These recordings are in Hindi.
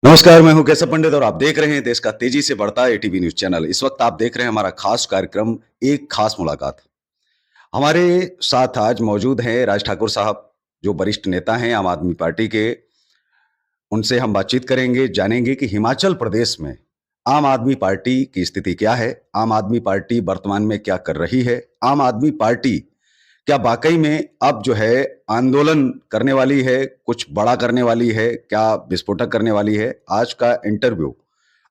नमस्कार, मैं हूं केशव पंडित और आप देख रहे हैं देश का तेजी से बढ़ता एटीवी न्यूज चैनल। इस वक्त आप देख रहे हैं हमारा खास कार्यक्रम एक खास मुलाकात। हमारे साथ आज मौजूद हैं राज ठाकुर साहब, जो वरिष्ठ नेता हैं आम आदमी पार्टी के। उनसे हम बातचीत करेंगे, जानेंगे कि हिमाचल प्रदेश में आम आदमी पार्टी की स्थिति क्या है, आम आदमी पार्टी वर्तमान में क्या कर रही है, आम आदमी पार्टी क्या वाकई में अब जो है आंदोलन करने वाली है, कुछ बड़ा करने वाली है, क्या विस्फोटक करने वाली है। आज का इंटरव्यू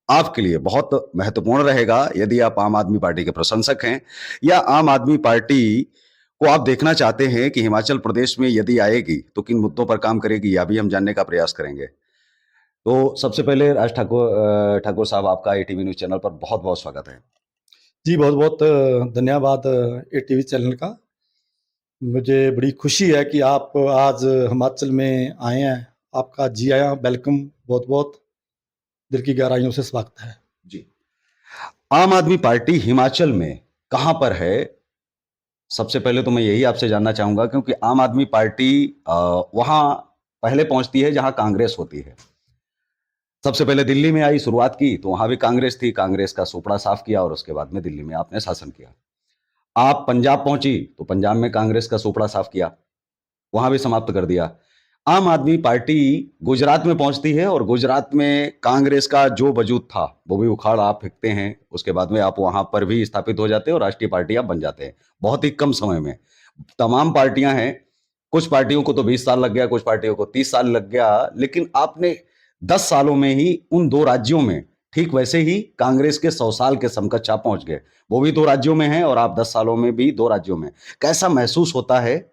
आपके लिए बहुत महत्वपूर्ण रहेगा यदि आप आम आदमी पार्टी के प्रशंसक हैं या आम आदमी पार्टी को आप देखना चाहते हैं कि हिमाचल प्रदेश में यदि आएगी तो किन मुद्दों पर काम करेगी, यह भी हम जानने का प्रयास करेंगे। तो सबसे पहले राज ठाकुर साहब, आपका एटीवी न्यूज चैनल पर बहुत बहुत स्वागत है। जी, बहुत-बहुत धन्यवाद एटीवी चैनल का। मुझे बड़ी खुशी है कि आप आज हिमाचल में आए हैं। आपका जी आया वेलकम, बहुत-बहुत दिल की गहराइयों से स्वागत है। जी, आम आदमी पार्टी हिमाचल में कहां पर है? सबसे पहले तो मैं यही आपसे जानना चाहूंगा, क्योंकि आम आदमी पार्टी वहां पहले पहुंचती है जहां कांग्रेस होती है। सबसे पहले दिल्ली में आई, शुरुआत की तो वहां भी कांग्रेस थी, कांग्रेस का सुपड़ा साफ किया और उसके बाद में दिल्ली में आपने शासन किया। आप पंजाब पहुंची तो पंजाब में कांग्रेस का सुपड़ा साफ किया, वहां भी समाप्त कर दिया। आम आदमी पार्टी गुजरात में पहुंचती है और गुजरात में कांग्रेस का जो वजूद था वो भी उखाड़ आप फेंकते हैं। उसके बाद में आप वहां पर भी स्थापित हो जाते हैं और राष्ट्रीय पार्टी आप बन जाते हैं बहुत ही कम समय में। तमाम पार्टियां हैं, कुछ पार्टियों को तो 20 साल लग गया, कुछ पार्टियों को 30 साल लग गया, लेकिन आपने 10 सालों में ही उन दो राज्यों में, ठीक वैसे ही कांग्रेस के 100 साल के समकक्ष आप पहुंच गए। वो भी दो राज्यों में हैं और आप 10 सालों में भी दो राज्यों में। कैसा महसूस होता है?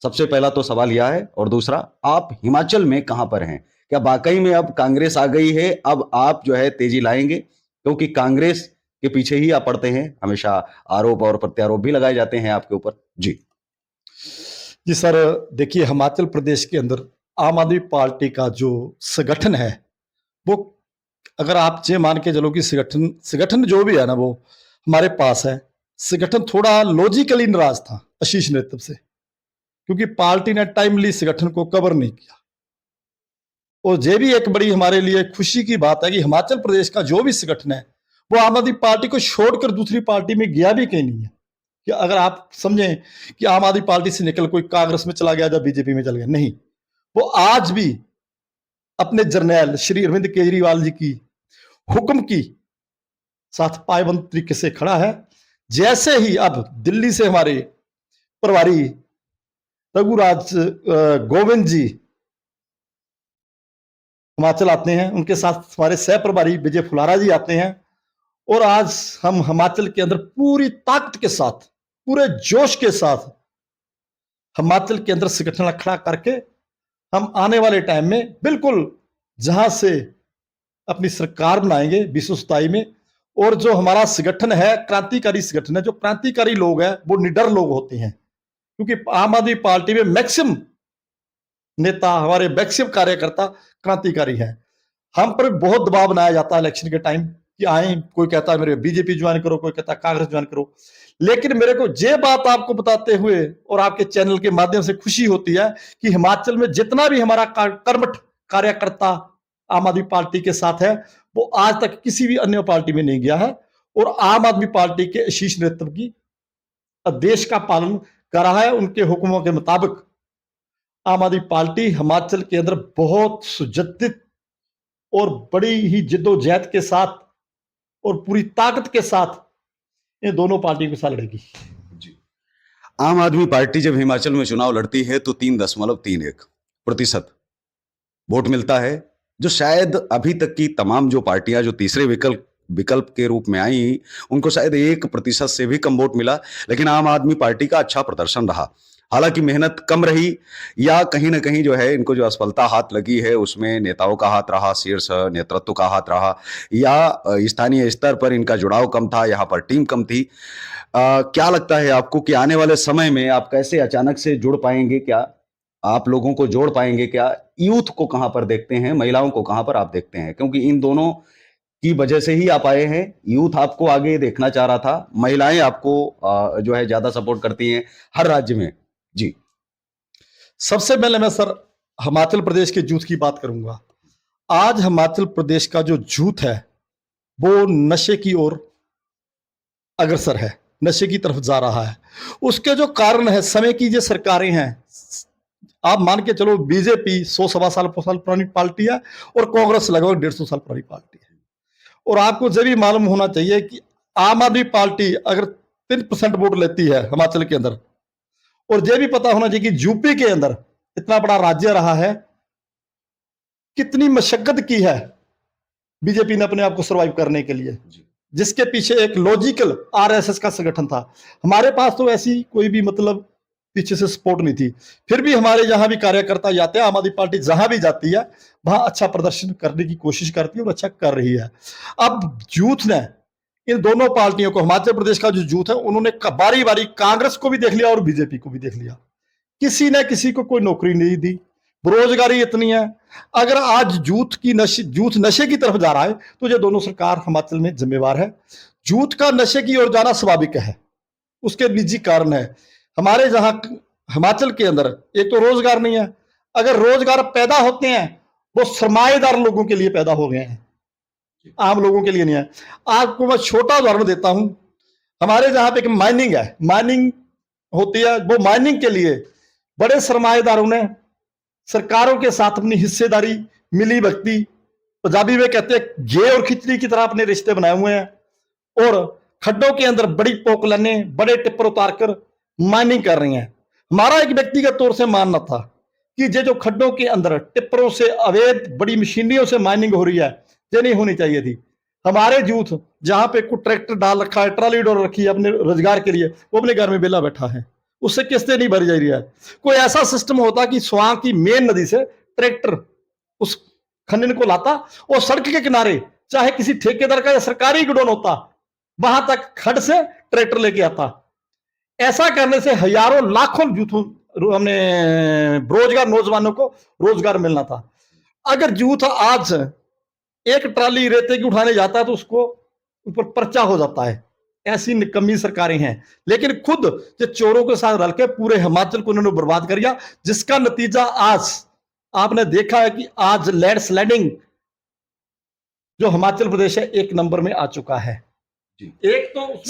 सबसे पहला तो सवाल यह है, और दूसरा, आप हिमाचल में कहां पर हैं? क्या वाकई में अब कांग्रेस आ गई है, अब आप जो है तेजी लाएंगे? क्योंकि कांग्रेस के पीछे ही आप पड़ते हैं, हमेशा आरोप और प्रत्यारोप भी लगाए जाते हैं आपके ऊपर। जी। जी सर, देखिए हिमाचल प्रदेश के अंदर आम आदमी पार्टी का जो संगठन है, वो अगर आप ये मान के चलो कि संगठन जो भी है ना वो हमारे पास है। संगठन थोड़ा लॉजिकली नाराज था आशीष नेतृत्व से, क्योंकि पार्टी ने टाइमली संगठन को कवर नहीं किया। और ये भी एक बड़ी हमारे लिए खुशी की बात है कि हिमाचल प्रदेश का जो भी संगठन है वो आम आदमी पार्टी को छोड़कर दूसरी पार्टी में गया भी कहीं नहीं है। कि अगर आप समझें कि आम आदमी पार्टी से निकल कोई कांग्रेस में चला गया या बीजेपी में चला गया, नहीं, वो आज भी अपने जर्नैल श्री अरविंद केजरीवाल जी की हुक्म की साथ पायबंद तरीके से खड़ा है। जैसे ही अब दिल्ली से हमारे प्रभारी रघुराज गोविंद जी हिमाचल आते हैं, उनके साथ हमारे सह प्रभारी विजय फुलारा जी आते हैं, और आज हम हिमाचल के अंदर पूरी ताकत के साथ, पूरे जोश के साथ हिमाचल के अंदर संगठन खड़ा करके हम आने वाले टाइम में बिल्कुल जहां से अपनी सरकार बनाएंगे 2027 में। और जो हमारा संगठन है क्रांतिकारी संगठन है, जो क्रांतिकारी लोग हैं वो निडर लोग होते हैं, क्योंकि आम आदमी पार्टी में मैक्सिमम नेता, हमारे मैक्सिमम कार्यकर्ता क्रांतिकारी हैं। हम पर बहुत दबाव बनाया जाता है इलेक्शन के टाइम कि आए, कोई कहता है मेरे बीजेपी ज्वाइन करो, कोई कहता है कांग्रेस ज्वाइन करो। लेकिन मेरे को ये बात आपको बताते हुए और आपके चैनल के माध्यम से खुशी होती है कि हिमाचल में जितना भी हमारा कर्मठ कार्यकर्ता आम आदमी पार्टी के साथ है, वो आज तक किसी भी अन्य पार्टी में नहीं गया है और आम आदमी पार्टी के शीर्ष नेतृत्व की आदेश का पालन कर रहा है। उनके हुक्मों के मुताबिक आम आदमी पार्टी हिमाचल के अंदर बहुत सुजतित और बड़ी ही जिद्दोजहद के साथ और पूरी ताकत के साथ इन दोनों पार्टियों के साथ लड़ेगी। जी, आम आदमी पार्टी जब हिमाचल में चुनाव लड़ती है तो 3.31% वोट मिलता है, जो शायद अभी तक की तमाम जो पार्टियां जो तीसरे विकल्प विकल्प के रूप में आई, उनको शायद 1% से भी कम वोट मिला। लेकिन आम आदमी पार्टी का अच्छा प्रदर्शन रहा। हालांकि मेहनत कम रही, या कहीं ना कहीं जो है इनको जो असफलता हाथ लगी है उसमें नेताओं का हाथ रहा, शीर्ष नेतृत्व का हाथ रहा, या स्थानीय स्तर पर इनका जुड़ाव कम था, यहाँ पर टीम कम थी। क्या लगता है आपको कि आने वाले समय में आप कैसे अचानक से जुड़ पाएंगे? क्या आप लोगों को जोड़ पाएंगे? क्या यूथ को कहां पर देखते हैं, महिलाओं को कहां पर आप देखते हैं? क्योंकि इन दोनों की वजह से ही आप आए हैं। यूथ आपको आगे देखना चाह रहा था, महिलाएं आपको जो है ज्यादा सपोर्ट करती हैं हर राज्य में। जी। सबसे पहले मैं सर हिमाचल प्रदेश के यूथ की बात करूंगा। आज हिमाचल प्रदेश का जो जूथ है वो नशे की ओर अग्रसर है, नशे की तरफ जा रहा है। उसके जो कारण है, समय की जो सरकारें हैं, आप मान के चलो बीजेपी 100 सवा साल पुरानी पार्टी है और कांग्रेस लगभग 150 साल पुरानी पार्टी है। और आपको जब भी मालूम होना चाहिए कि आम आदमी पार्टी अगर 3% वोट लेती है हिमाचल के अंदर, और ये भी पता होना चाहिए कि यूपी के अंदर इतना बड़ा राज्य रहा है, कितनी मशक्कत की है बीजेपी ने अपने आप को सर्वाइव करने के लिए, जिसके पीछे एक लॉजिकल आरएसएस का संगठन था। हमारे पास तो ऐसी कोई भी मतलब पीछे से सपोर्ट नहीं थी, फिर भी हमारे जहां भी कार्यकर्ता जाते हैं, आम आदमी पार्टी जहां भी जाती है वहां अच्छा प्रदर्शन करने की कोशिश करती है और अच्छा कर रही है। अब यूथ ने इन दोनों पार्टियों को, हिमाचल प्रदेश का जो यूथ है, उन्होंने बारी बारी कांग्रेस को भी देख लिया और बीजेपी को भी देख लिया। किसी ने किसी को कोई नौकरी नहीं दी, बेरोजगारी इतनी है। अगर आज यूथ नशे की तरफ जा रहा है तो ये दोनों सरकार हिमाचल में जिम्मेवार है। यूथ का नशे की ओर जाना स्वाभाविक है, उसके निजी कारण है। हमारे जहां हिमाचल के अंदर एक तो रोजगार नहीं है, अगर रोजगार पैदा होते हैं वो सरमाएदार लोगों के लिए पैदा हो गए हैं, आम लोगों के लिए नहीं है। आपको मैं छोटा उदाहरण देता हूं, हमारे जहां पे एक माइनिंग होती है, वो माइनिंग के लिए बड़े सरमाएदारों ने सरकारों के साथ अपनी हिस्सेदारी, मिली भगती, पंजाबी में कहते हैं घे और खिचड़ी की तरह अपने रिश्ते बनाए हुए हैं और खड्डों के अंदर बड़ी पोकलने, बड़े टिप्पर उतारकर माइनिंग कर रही हैं। हमारा एक व्यक्तिगत तौर से मानना था कि ये जो खड्डों के अंदर टिप्परों से अवैध बड़ी मशीनरियों से माइनिंग हो रही है, ये नहीं होनी चाहिए थी। हमारे यूथ जहां पे कोई ट्रैक्टर डाल रखा है, ट्राली डाल रखी है अपने रोजगार के लिए, वो अपने घर में बेला बैठा है, उससे किस्तें नहीं भरी जा रही है। कोई ऐसा सिस्टम होता कि स्वां की मेन नदी से ट्रैक्टर उस खनन को लाता और सड़क के किनारे चाहे किसी ठेकेदार का या सरकारी गुडौन होता, वहां तक खड से ट्रैक्टर लेके आता। ऐसा करने से हजारों लाखों यूथ हमने बेरोजगार नौजवानों को रोजगार मिलना था। अगर यूथ आज एक ट्राली रेते की उठाने जाता है तो उसको ऊपर पर्चा हो जाता है। ऐसी निकम्मी सरकारें हैं, लेकिन खुद जो चोरों के साथ रलके पूरे हिमाचल को उन्होंने बर्बाद कर दिया, जिसका नतीजा आज आपने देखा है कि आज लैंडस्लाइडिंग जो हिमाचल प्रदेश है 1 नंबर में आ चुका है। एक तो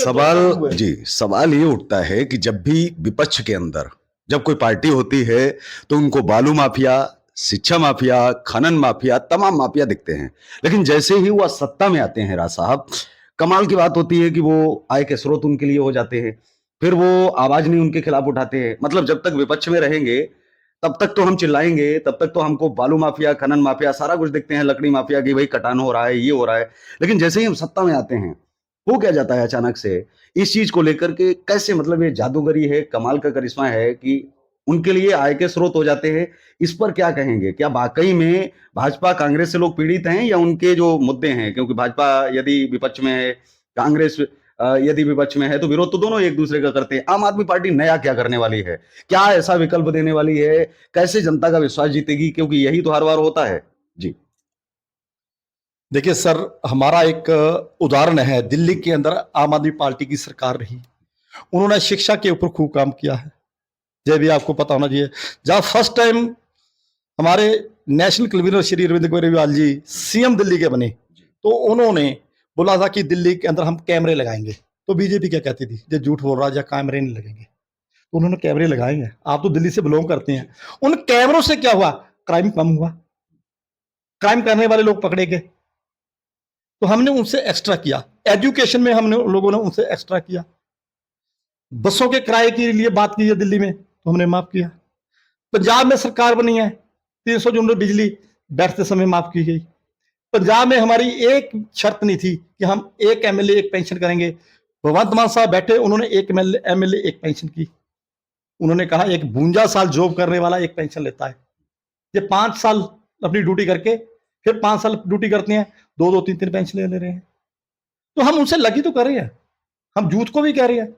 सवाल ये उठता है कि जब भी विपक्ष के अंदर जब कोई पार्टी होती है तो उनको बालू माफिया, शिक्षा माफिया, खनन माफिया, तमाम माफिया दिखते हैं, लेकिन जैसे ही वो सत्ता में आते हैं राज साहब, कमाल की बात होती है कि वो आय के स्रोत उनके लिए हो जाते हैं, फिर वो आवाज नहीं उनके खिलाफ उठाते हैं। मतलब जब तक विपक्ष में रहेंगे तब तक तो हम चिल्लाएंगे, तब तक तो हमको बालू माफिया, खनन माफिया सारा कुछ दिखते हैं, लकड़ी माफिया की भाई कटान हो रहा है, ये हो रहा है। लेकिन जैसे ही हम सत्ता में आते हैं हो क्या जाता है अचानक से इस चीज को लेकर के, कैसे मतलब ये जादूगरी है, कमाल का करिश्मा है कि उनके लिए आय के स्रोत हो जाते हैं। इस पर क्या कहेंगे? क्या वाकई में भाजपा कांग्रेस से लोग पीड़ित हैं या उनके जो मुद्दे हैं, क्योंकि भाजपा यदि विपक्ष में है, कांग्रेस यदि विपक्ष में है, तो विरोध तो दोनों एक दूसरे का करते हैं। आम आदमी पार्टी नया क्या करने वाली है? क्या ऐसा विकल्प देने वाली है? कैसे जनता का विश्वास जीतेगी? क्योंकि यही तो हर बार होता है। जी देखिए सर, हमारा एक उदाहरण है, दिल्ली के अंदर आम आदमी पार्टी की सरकार रही, उन्होंने शिक्षा के ऊपर खूब काम किया है, ये भी आपको पता होना चाहिए। जब फर्स्ट टाइम हमारे national convener Shri Arvind Kejriwal ji CM Delhi के बने, तो उन्होंने बोला था कि दिल्ली के अंदर हम कैमरे लगाएंगे। तो बीजेपी क्या कहती थी, जो झूठ बोल रहा है, कैमरे नहीं लगेंगे। तो उन्होंने कैमरे लगाए हैं। आप तो दिल्ली से बिलोंग करते हैं, उन कैमरों से क्या हुआ? क्राइम कम हुआ, क्राइम करने वाले लोग पकड़े गए। तो हमने उनसे एक्स्ट्रा किया, एजुकेशन में हमने लोगों ने उनसे एक्स्ट्रा किया। बसों के किराए के लिए बात की है दिल्ली में, तो हमने माफ किया। पंजाब में सरकार बनी है, 300 यूनिट बिजली बैठते समय माफ की गई। पंजाब में हमारी एक शर्त नहीं थी कि हम एक एमएलए एक पेंशन करेंगे। भगवंत मान साहब बैठे, उन्होंने एक एमएलए एक पेंशन की। उन्होंने कहा एक 52 साल जॉब करने वाला एक पेंशन लेता है। ये 5 साल अपनी ड्यूटी करके फिर 5 साल ड्यूटी करते हैं, 2-2, 3-3 पेंशन ले रहे हैं। तो हम उनसे लगी तो कर रहे हैं, हम यूथ को भी कह रहे हैं,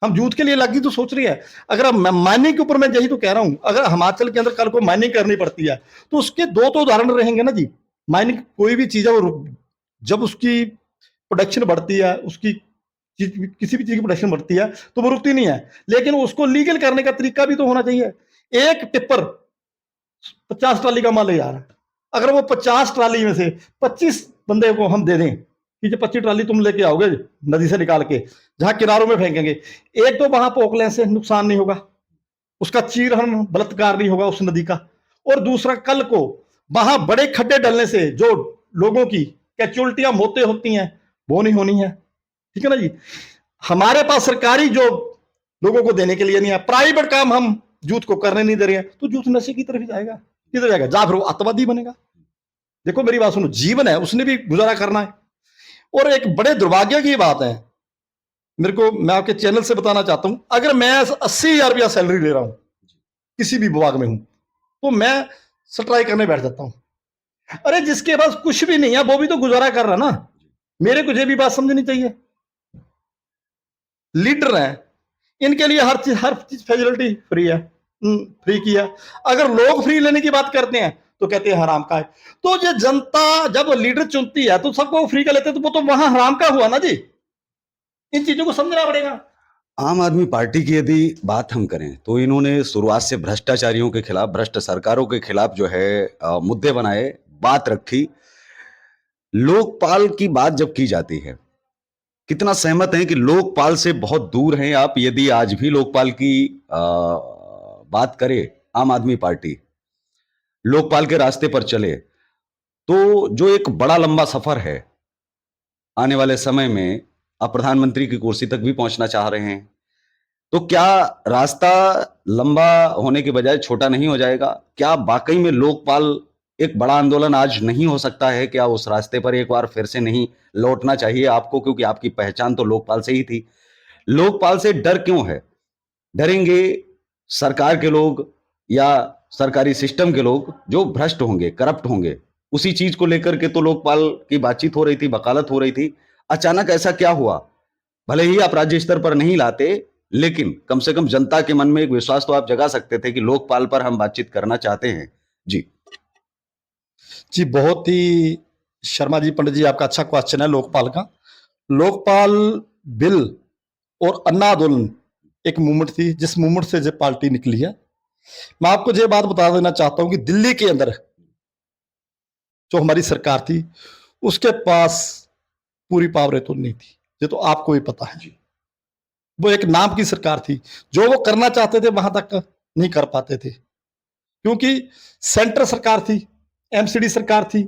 हम यूथ के लिए लगी तो सोच रही है। अगर माइनिंग के ऊपर मैं यही तो कह रहा हूं, अगर हिमाचल के अंदर कल को माइनिंग करनी पड़ती है तो उसके 2 तो उदाहरण रहेंगे ना जी। माइनिंग कोई भी चीज है, वो जब उसकी प्रोडक्शन बढ़ती है, उसकी किसी भी चीज की प्रोडक्शन बढ़ती है तो वो रुकती नहीं है, लेकिन उसको लीगल करने का तरीका भी तो होना चाहिए। एक टिप्पर 50 ट्राली का माल ले जा रहा है, अगर वो 50 ट्राली में से 25 बंदे को हम दे दें कि जो 25 ट्राली तुम लेके आओगे नदी से निकाल के जहां किनारों में फेंकेंगे, एक तो वहां पोकलेन से नुकसान नहीं होगा, उसका चीरहरण बलात्कार नहीं होगा उस नदी का, और दूसरा कल को वहां बड़े खड्डे डलने से जो लोगों की कैचुअलिटियां मौतें होती हैं वो नहीं होनी है। ठीक है ना जी। हमारे पास सरकारी जो लोगों को देने के लिए नहीं है, प्राइवेट काम हम यूथ को करने नहीं दे रहे हैं, तो यूथ नशे की तरफ ही जाएगा, किधर जाएगा, जा फिर वो आतंकवादी बनेगा। देखो मेरी बात सुनो, जीवन है उसने भी गुजारा करना है। और एक बड़े दुर्भाग्य की बात है, मेरे को, मैं आपके चैनल से बताना चाहता हूं, अगर मैं 80,000 रुपया सैलरी ले रहा हूं, किसी भी विभाग में हूं, तो मैं स्ट्राइक करने बैठ जाता हूं। अरे जिसके पास कुछ भी नहीं है वो भी तो गुजारा कर रहा ना। मेरे को ये भी बात समझनी चाहिए। लीडर है, इनके लिए हर चीज फैसिलिटी फ्री है, फ्री की है। अगर लोग फ्री लेने की बात करते हैं तो कहते हैं हराम का है। तो ये जनता जब लीडर चुनती है तो सबको फ्री का लेते हैं, तो वो तो वहां हराम का हुआ ना जी। इन चीजों को समझना पड़ेगा। आम आदमी पार्टी की यदि बात हम करें तो इन्होंने शुरुआत से भ्रष्टाचारियों के खिलाफ, भ्रष्ट सरकारों के खिलाफ जो है मुद्दे बनाए, बात रखी। लोकपाल की बात जब की जाती है, कितना सहमत हैं कि लोकपाल से बहुत दूर हैं आप? यदि आज भी लोकपाल की बात करे आम आदमी पार्टी, लोकपाल के रास्ते पर चले, तो जो एक बड़ा लंबा सफर है, आने वाले समय में आप प्रधानमंत्री की कुर्सी तक भी पहुंचना चाह रहे हैं, तो क्या रास्ता लंबा होने के बजाय छोटा नहीं हो जाएगा? क्या वाकई में लोकपाल एक बड़ा आंदोलन आज नहीं हो सकता है? क्या उस रास्ते पर एक बार फिर से नहीं लौटना चाहिए आपको? क्योंकि आपकी पहचान तो लोकपाल से ही थी। लोकपाल से डर क्यों है? डरेंगे सरकार के लोग या सरकारी सिस्टम के लोग जो भ्रष्ट होंगे, करप्ट होंगे, उसी चीज को लेकर के तो लोकपाल की बातचीत हो रही थी, वकालत हो रही थी। अचानक ऐसा क्या हुआ? भले ही आप राज्य स्तर पर नहीं लाते, लेकिन कम से कम जनता के मन में एक विश्वास तो आप जगा सकते थे कि लोकपाल पर हम बातचीत करना चाहते हैं। जी जी, बहुत ही शर्मा जी, पंडित जी, आपका अच्छा क्वेश्चन है लोकपाल का। लोकपाल बिल और अन्ना आंदोलन एक मूवमेंट थी, जिस मूवमेंट से जो पार्टी निकली है। मैं आपको ये बात बता देना चाहता हूं कि दिल्ली के अंदर जो हमारी सरकार थी उसके पास पूरी पावरें तो नहीं थी, ये तो आपको भी पता है। वो एक नाम की सरकार थी, जो वो करना चाहते थे वहां तक नहीं कर पाते थे, क्योंकि सेंटर सरकार थी, एमसीडी सरकार थी,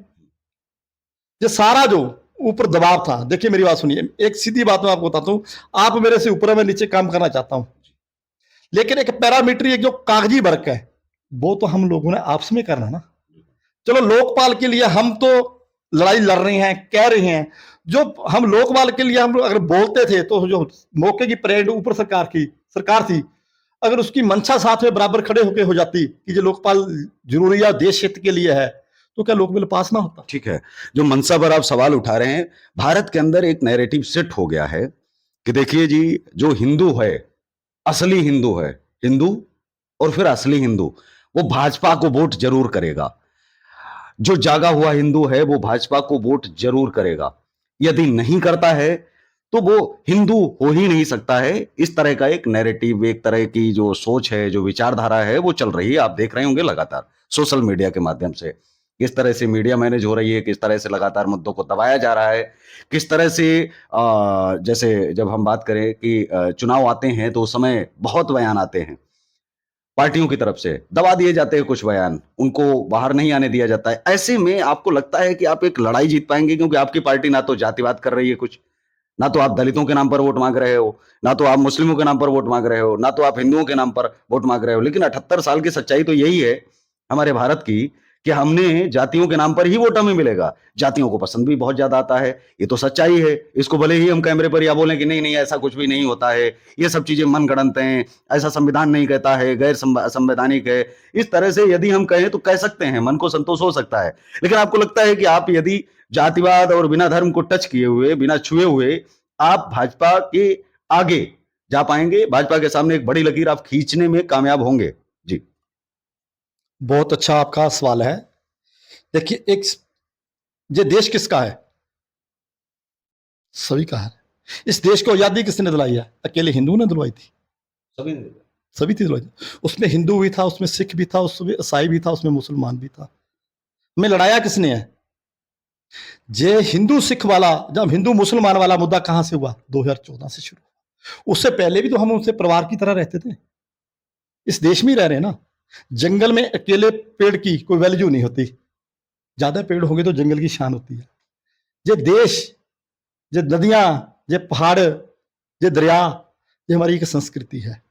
ये सारा जो ऊपर दबाव था। देखिए मेरी बात सुनिए, एक सीधी बात मैं आपको बताता हूं, आप मेरे से ऊपर है, मैं नीचे काम करना चाहता हूं, लेकिन एक पैरामीटरी, एक जो कागजी वर्क है, वो तो हम लोगों ने आपस में करना ना। चलो लोकपाल के लिए हम तो लड़ाई लड़ रहे हैं, कह रहे हैं, जो हम लोकपाल के लिए हम अगर बोलते थे तो जो मौके की परेड ऊपर सरकार थी, अगर उसकी मंशा साथ में बराबर खड़े होकर हो जाती कि जो लोकपाल जरूरी है, देश हित के लिए है, तो क्या लोकपाल पास ना होता? ठीक है। जो मनसा पर आप सवाल उठा रहे हैं, भारत के अंदर एक नैरेटिव सेट हो गया है कि देखिए जी, जो हिंदू है, असली हिंदू है, हिंदू और फिर असली हिंदू, वो भाजपा को वोट जरूर करेगा। जो जागा हुआ हिंदू है वो भाजपा को वोट जरूर करेगा। यदि नहीं करता है तो वो हिंदू हो ही नहीं सकता है। इस तरह का एक नैरेटिव, एक तरह की जो सोच है, जो विचारधारा है, वो चल रही है। आप देख रहे होंगे लगातार सोशल मीडिया के माध्यम से किस तरह से मीडिया मैनेज हो रही है, किस तरह से लगातार मुद्दों को दबाया जा रहा है, किस तरह से जैसे जब हम बात करें कि चुनाव आते हैं तो उस समय बहुत बयान आते हैं पार्टियों की तरफ से, दबा दिए जाते हैं कुछ बयान, उनको बाहर नहीं आने दिया जाता है। ऐसे में आपको लगता है कि आप एक लड़ाई जीत पाएंगे? क्योंकि आपकी पार्टी ना तो जातिवाद कर रही है कुछ, ना तो आप दलितों के नाम पर वोट मांग रहे हो, ना तो आप मुस्लिमों के नाम पर वोट मांग रहे हो, ना तो आप हिंदुओं के नाम पर वोट मांग रहे हो। लेकिन 78 साल की सच्चाई तो यही है हमारे भारत की कि हमने जातियों के नाम पर ही वोट हमें मिलेगा। जातियों को पसंद भी बहुत ज्यादा आता है, ये तो सच्चाई है। इसको भले ही हम कैमरे पर या बोलें कि नहीं नहीं ऐसा कुछ भी नहीं होता है, ये सब चीजें मन गढ़ंत हैं, ऐसा संविधान नहीं कहता है, गैर संवैधानिक है, इस तरह से यदि हम कहें तो कह सकते हैं, मन को संतोष हो सकता है। लेकिन आपको लगता है कि आप यदि जातिवाद और बिना धर्म को टच किए हुए, बिना छुए हुए आप भाजपा के आगे जा पाएंगे? भाजपा के सामने एक बड़ी लकीर आप खींचने में कामयाब होंगे? जी बहुत अच्छा आपका सवाल है। देखिए, एक ये देश किसका है? सभी का है। इस देश को आजादी किसने दिलाई है? अकेले हिंदू ने दिलवाई थी? सभी थी दिलवाई थी। उसमें हिंदू भी था, उसमें सिख भी था, उसमें ईसाई भी था, उसमें मुसलमान भी था। में लड़ाया किसने है? जे हिंदू सिख वाला, जब हिंदू मुसलमान वाला मुद्दा कहां से हुआ? 2014 से शुरू हुआ। उससे पहले भी तो हम उनसे परिवार की तरह रहते थे। इस देश में ही रह रहे हैं ना। जंगल में अकेले पेड़ की कोई वैल्यू नहीं होती, ज्यादा पेड़ होंगे तो जंगल की शान होती है। ये देश, ये नदियां, ये पहाड़, ये दरिया, ये हमारी एक संस्कृति है।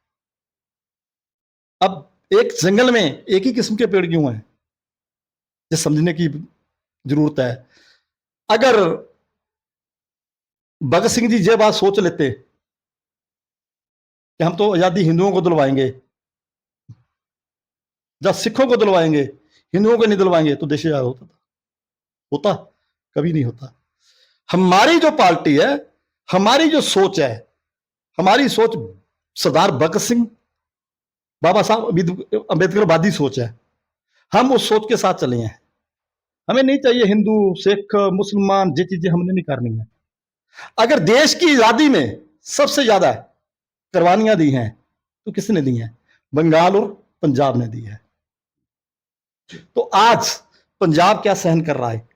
अब एक जंगल में एक ही किस्म के पेड़ क्यों हैं, ये समझने की जरूरत है। अगर भगत सिंह जी ये बात सोच लेते कि हम तो आजादी हिंदुओं को दिलवाएंगे, जब सिखों को दिलवाएंगे, हिंदुओं को नहीं दिलवाएंगे, तो देश आजाद होता था? होता? कभी नहीं होता। हमारी जो पार्टी है, हमारी जो सोच है, हमारी सोच सरदार भगत सिंह, बाबा साहब अम्बेडकरवादी सोच है। हम उस सोच के साथ चले हैं। हमें नहीं चाहिए हिंदू सिख मुसलमान, ये चीजें हमने नहीं करनी है। अगर देश की आजादी में सबसे ज्यादा कुर्बानियां दी हैं तो किसने दी हैं? बंगाल और पंजाब ने दी है। तो आज पंजाब क्या सहन कर रहा है?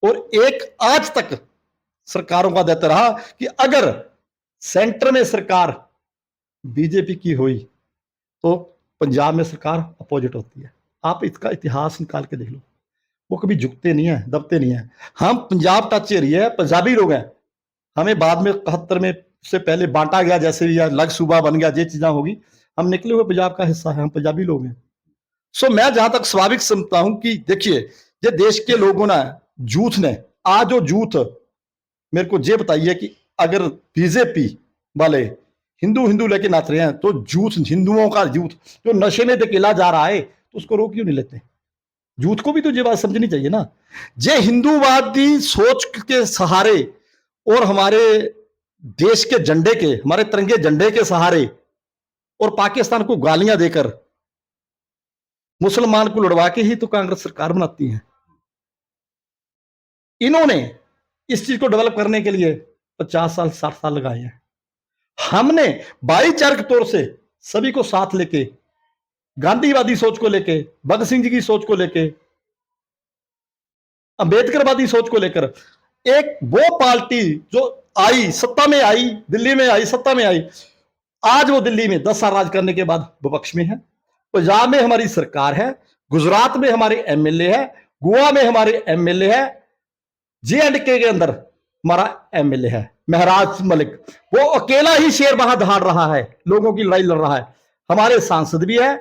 और एक आज तक सरकारों का देता रहा कि अगर सेंटर में सरकार बीजेपी की हुई तो पंजाब में सरकार अपोजिट होती है। आप इसका इतिहास निकाल के देख लो, वो कभी झुकते नहीं है, दबते नहीं है। हम पंजाब टच एरिया है, पंजाबी लोग हैं। हमें बाद में 71 में से पहले बांटा गया, जैसे भी अलग सूबा बन गया, ये चीजें होगी, हम निकले हुए पंजाब का हिस्सा है, हम पंजाबी लोग हैं। सो मैं जहां तक स्वाभाविक समझता हूं कि देखिए, ये देश के लोगों ने, जूथ ने, आज जो जूथ, मेरे को ये बताइए कि अगर बीजेपी वाले हिंदू हिंदू लेके नाच रहे हैं, तो जूथ, हिंदुओं का जूथ जो नशे में धकेला जा रहा है, तो उसको रोक क्यों नहीं लेते? जूथ को भी तो ये बात समझनी चाहिए ना। ये हिंदूवादी सोच के सहारे और हमारे देश के झंडे के, हमारे तिरंगे झंडे के सहारे, और पाकिस्तान को गालियां देकर मुसलमान को लड़वा के ही तो कांग्रेस सरकार बनाती है। इन्होंने इस चीज को डेवलप करने के लिए 50 साल 60 साल लगाए हैं। हमने भाईचारे के तौर से सभी को साथ लेके, गांधीवादी सोच को लेके, भगत सिंह जी की सोच को लेके, अंबेडकरवादी सोच को लेकर, एक वो पार्टी जो आई, सत्ता में आई, दिल्ली में आई, सत्ता में आई, आज वो दिल्ली में 10 साल राज करने के बाद विपक्ष में है। पंजाब में हमारी सरकार है, गुजरात में हमारे एमएलए है, गोवा में हमारे एमएलए है, जे&के के अंदर हमारा एमएलए है महराज मलिक। वो अकेला ही शेर वहां दहाड़ रहा है, लोगों की लड़ाई लड़ रहा है। हमारे सांसद भी है,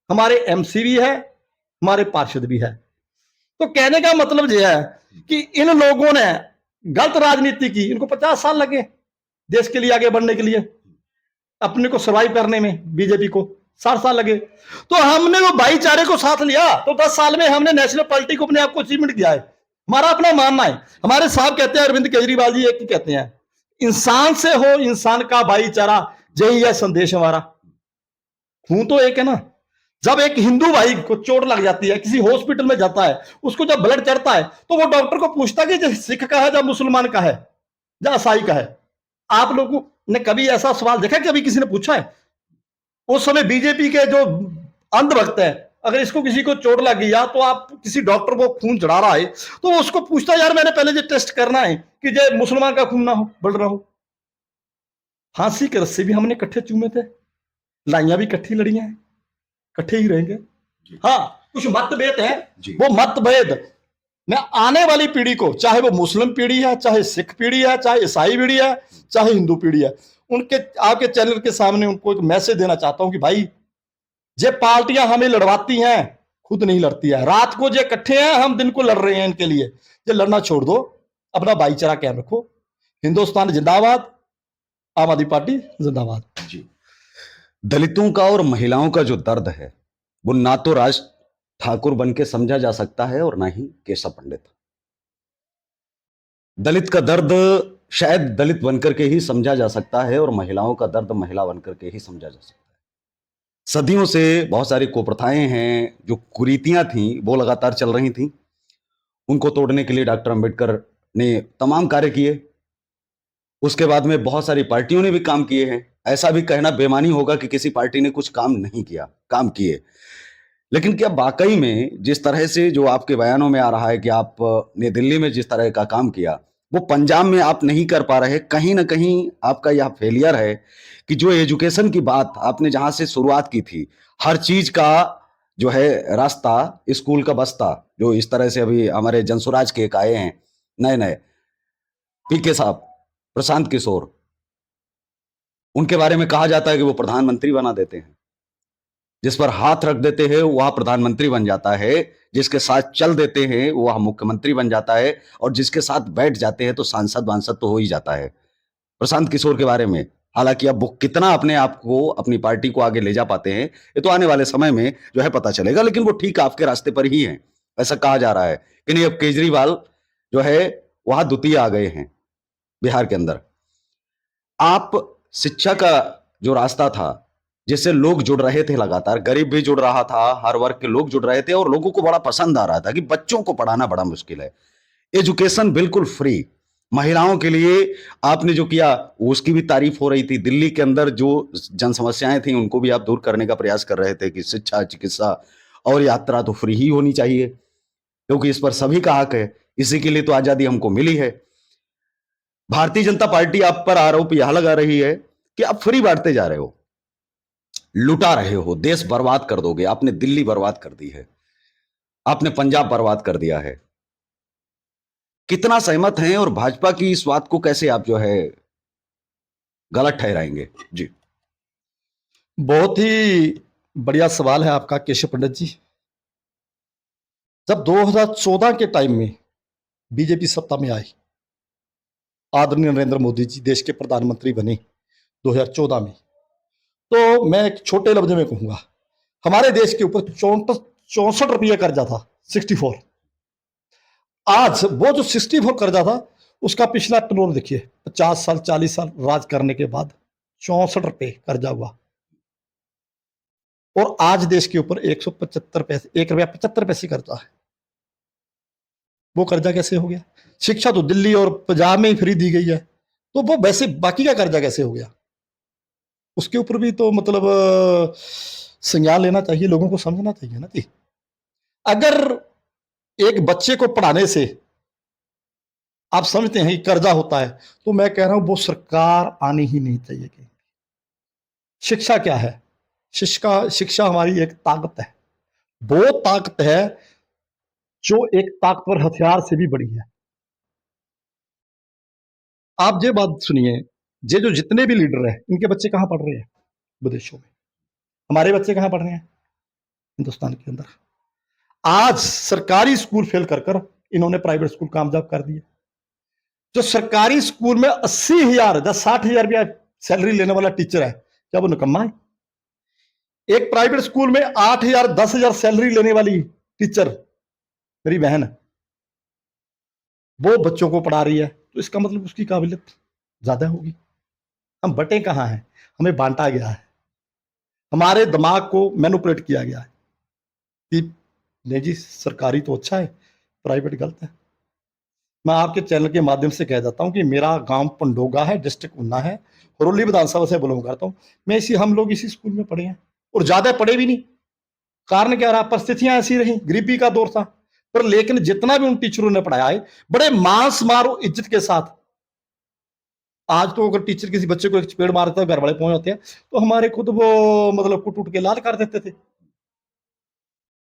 हमारे एमसी भी है, हमारे पार्षद भी है। तो कहने का मतलब यह है कि इन लोगों ने गलत राजनीति की, इनको 50 साल लगे देश के लिए आगे बढ़ने के लिए, अपने को सर्वाइव करने में बीजेपी को 60 साल लगे। तो हमने वो भाईचारे को साथ लिया, तो 10 साल में हमने नेशनल पार्टी को अपने आप को अचीवमेंट किया है। हमारा अपना मानना है। हमारे साहब कहते हैं, अरविंद केजरीवाल जी एक ही कहते हैं, इंसान से हो इंसान का भाईचारा, यही है संदेश हमारा। खून तो एक है ना। जब एक हिंदू भाई को चोट लग जाती है, किसी हॉस्पिटल में जाता है, उसको जब ब्लड चढ़ता है, तो वो डॉक्टर को पूछता है कि सिख का है या मुसलमान का है या ईसाई का है। आप लोगों ने कभी ऐसा सवाल देखा, कभी किसी ने पूछा है? उस समय बीजेपी के जो अंधभक्त है, अगर इसको किसी को चोट लग गई, या तो आप किसी डॉक्टर को खून चढ़ा रहा है, तो उसको पूछता है, यार मैंने पहले ये टेस्ट करना है कि ये मुसलमान का खून ना हो, बढ़ रहा हो। फांसी के रस्से भी हमने इकट्ठे चूमे थे, लाइयां भी इकट्ठी लड़ी हैं, इकट्ठे ही रहेंगे। हाँ, कुछ मतभेद है, वो मतभेद में आने वाली पीढ़ी को, चाहे वो मुस्लिम पीढ़ी है, चाहे सिख पीढ़ी है, चाहे ईसाई पीढ़ी है, चाहे हिंदू पीढ़ी है, उनके आपके चैनल के सामने उनको एक मैसेज देना चाहता हूं कि भाई, ये पार्टियां हमें लड़वाती हैं, खुद नहीं लड़ती है। रात को जो इकट्ठे हैं, हम दिन को लड़ रहे हैं इनके लिए। ये लड़ना छोड़ दो, अपना भाईचारा कायम रखो। हिंदुस्तान जिंदाबाद, आम आदमी पार्टी जिंदाबाद। जी। दलितों का और महिलाओं का जो दर्द है, वो ना तो राज ठाकुर बन के समझा जा सकता है और ना ही केशव पंडित। दलित का दर्द शायद दलित बनकर के ही समझा जा सकता है, और महिलाओं का दर्द महिला बनकर के ही समझा जा सकता है। सदियों से बहुत सारी कुप्रथाएं हैं, जो कुरीतियां थीं, वो लगातार चल रही थीं। उनको तोड़ने के लिए डॉक्टर अंबेडकर ने तमाम कार्य किए। उसके बाद में बहुत सारी पार्टियों ने भी काम किए हैं। ऐसा भी कहना बेईमानी होगा कि किसी पार्टी ने कुछ काम नहीं किया, काम किए। लेकिन क्या वाकई में जिस तरह से जो आपके बयानों में आ रहा है कि आपने दिल्ली में जिस तरह का काम किया, वो पंजाब में आप नहीं कर पा रहे, कहीं ना कहीं आपका यह फेलियर है कि जो एजुकेशन की बात आपने जहां से शुरुआत की थी, हर चीज का जो है रास्ता स्कूल का बस्ता, जो इस तरह से अभी हमारे जनसुराज के एक आए हैं नए नए, पीके साहब, प्रशांत किशोर, उनके बारे में कहा जाता है कि वो प्रधानमंत्री बना देते हैं। जिस पर हाथ रख देते हैं वह प्रधानमंत्री बन जाता है, जिसके साथ चल देते हैं वह मुख्यमंत्री बन जाता है, और जिसके साथ बैठ जाते हैं तो सांसद वांसद तो हो ही जाता है। प्रशांत किशोर के बारे में, हालांकि अब वो कितना अपने आप को, अपनी पार्टी को आगे ले जा पाते हैं, ये तो आने वाले समय में जो है पता चलेगा, लेकिन वो ठीक आपके रास्ते पर ही हैं, ऐसा कहा जा रहा है कि नहीं। अब केजरीवाल जो है वहां द्वितीय आ गए हैं बिहार के अंदर। आप शिक्षा का जो रास्ता था, जिससे लोग जुड़ रहे थे, लगातार गरीब भी जुड़ रहा था, हर वर्ग के लोग जुड़ रहे थे, और लोगों को बड़ा पसंद आ रहा था कि बच्चों को पढ़ाना बड़ा मुश्किल है, एजुकेशन बिल्कुल फ्री, महिलाओं के लिए आपने जो किया उसकी भी तारीफ हो रही थी। दिल्ली के अंदर जो जन समस्याएं थी उनको भी आप दूर करने का प्रयास कर रहे थे कि शिक्षा, चिकित्सा और यात्रा तो फ्री ही होनी चाहिए, क्योंकि इस पर सभी का हक है, इसी के लिए तो आजादी हमको मिली है। भारतीय जनता पार्टी आप पर आरोप यह लगा रही है कि आप फ्री बांटते जा रहे हो, लुटा रहे हो, देश बर्बाद कर दोगे। आपने दिल्ली बर्बाद कर दी है, आपने पंजाब बर्बाद कर दिया है। कितना सहमत हैं, और भाजपा की इस बात को कैसे आप जो है गलत ठहराएंगे? जी। बहुत ही बढ़िया सवाल है आपका केशव पंडित जी। जब 2014 के टाइम में बीजेपी सत्ता में आई, आदरणीय नरेंद्र मोदी जी देश के प्रधानमंत्री बने 2014 में, तो मैं एक छोटे लफ्ज में कहूंगा, हमारे देश के ऊपर 64 कर्जा था, 64। आज वो जो 64 कर्जा था, उसका पिछला टर्नओवर देखिए, 50 साल 40 साल राज करने के बाद 64 कर्जा हुआ, और आज देश के ऊपर 175 पैसे, 1 रुपया 75 पैसे कर्जा है। वो कर्जा कैसे हो गया? शिक्षा तो दिल्ली और पंजाब में ही फ्री दी गई है, तो वो वैसे बाकी का कर्जा कैसे हो गया? उसके ऊपर भी तो मतलब संज्ञान लेना चाहिए, लोगों को समझना चाहिए ना जी। अगर एक बच्चे को पढ़ाने से आप समझते हैं कि कर्जा होता है, तो मैं कह रहा हूं वो सरकार आनी ही नहीं चाहिए कहीं। शिक्षा क्या है? शिक्षा हमारी एक ताकत है, वो ताकत है जो एक ताकतवर हथियार से भी बड़ी है। आप ये बात सुनिए, ये जो जितने भी लीडर हैं, इनके बच्चे कहां पढ़ रहे हैं? विदेशों में। हमारे बच्चे कहां पढ़ रहे हैं? हिंदुस्तान के अंदर। आज सरकारी स्कूल फेल कर कर इन्होंने प्राइवेट स्कूल कामयाब कर दिए। जो सरकारी स्कूल में 80,000 या 60,000 रुपया सैलरी लेने वाला टीचर है, क्या वो निकम्मा है? एक प्राइवेट स्कूल में 8,000 10,000 सैलरी लेने वाली टीचर, मेरी बहन, वो बच्चों को पढ़ा रही है, तो इसका मतलब उसकी काबिलियत ज्यादा होगी। हम बटे कहाँ हैं? हमें बांटा गया है, हमारे दिमाग को मैनिपुलेट किया गया है कि नहीं जी, सरकारी तो अच्छा है, प्राइवेट गलत है। मैं आपके चैनल के माध्यम से कह देता हूं कि मेरा गांव पंडोगा है, डिस्ट्रिक्ट उन्ना है, हरोली विधानसभा से बिलोंग करता हूं। हम लोग इसी स्कूल में पढ़े हैं, और ज्यादा पढ़े भी नहीं। कारण क्या रहा? परिस्थितियां ऐसी रही, गरीबी का दौर था, पर लेकिन जितना भी उन टीचरों ने पढ़ाया है, बड़े मान सम्मान और इज्जत के साथ। आज तो अगर टीचर किसी बच्चे को एक चपेड़ मारता है, घर वाले पहुंच जाते हैं, तो हमारे खुद वो मतलब कुट उट के लाल कर देते थे।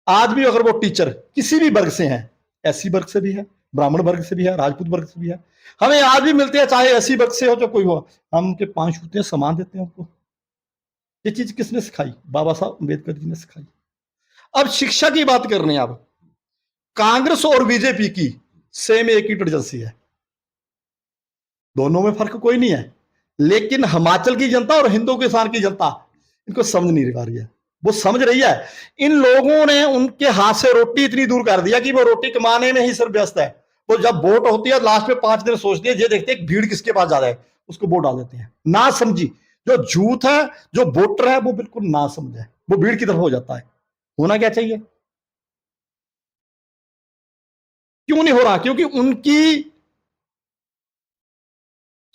आज भी अगर वो टीचर किसी भी वर्ग से हैं, एससी वर्ग से भी है, ब्राह्मण वर्ग से भी है, राजपूत वर्ग से भी है, हमें आज भी मिलते हैं, चाहे एससी वर्ग से हो चाहे कोई हो, हम उनके 5 जूते समान देते हैं उनको। ये चीज किसने सिखाई? बाबा साहब अम्बेडकर जी ने सिखाई। अब शिक्षा की बात कर रहे हैं, अब कांग्रेस और बीजेपी की सेम एक ही एजेंसी है, दोनों में फर्क कोई नहीं है, लेकिन हिमाचल की जनता और हिंदू किसान की जनता इनको समझ नहीं पा रही है। वो समझ रही है, इन लोगों ने उनके हाथ से रोटी इतनी दूर कर दिया कि वो रोटी कमाने में ही सिर्फ व्यस्त है। वो जब वोट होती है लास्ट में 5 दिन सोचती है, ये देखते हैं भीड़ किसके पास ज्यादा है, उसको वोट डाल देते हैं। ना समझी जो झूठ है, जो वोटर है वो बिल्कुल ना समझे, वो भीड़ की तरफ हो जाता है। होना क्या चाहिए? क्यों नहीं हो रहा? क्योंकि उनकी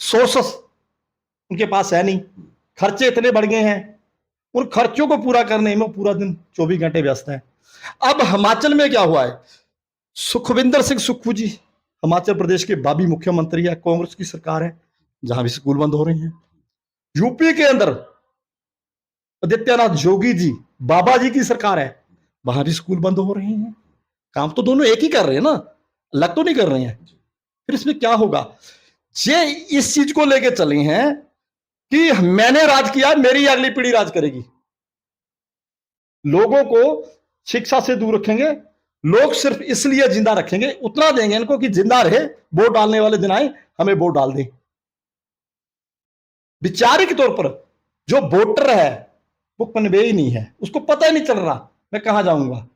सोर्सेस उनके पास है नहीं, खर्चे इतने बढ़ गए हैं, उन खर्चों को पूरा करने में पूरा दिन 24 घंटे व्यस्त है। अब हिमाचल में क्या हुआ है, सुखविंदर सिंह सुक्खू जी हिमाचल प्रदेश के बाबी मुख्यमंत्री है, कांग्रेस की सरकार है, जहां भी स्कूल बंद हो रहे हैं। यूपी के अंदर आदित्यनाथ योगी जी, बाबा जी की सरकार है, वहां भी स्कूल बंद हो रहे हैं। काम तो दोनों एक ही कर रहे हैं ना, अलग तो नहीं कर रहे हैं। फिर इसमें क्या होगा, ये इस चीज को लेके चले हैं कि मैंने राज किया, मेरी अगली पीढ़ी राज करेगी। लोगों को शिक्षा से दूर रखेंगे, लोग सिर्फ इसलिए जिंदा रखेंगे, उतना देंगे इनको कि जिंदा रहे, वोट डालने वाले दिन आए हमें वोट डाल दें। विचारिक तौर पर जो वोटर है वो कन्वे ही नहीं है, उसको पता ही नहीं चल रहा मैं कहां जाऊंगा।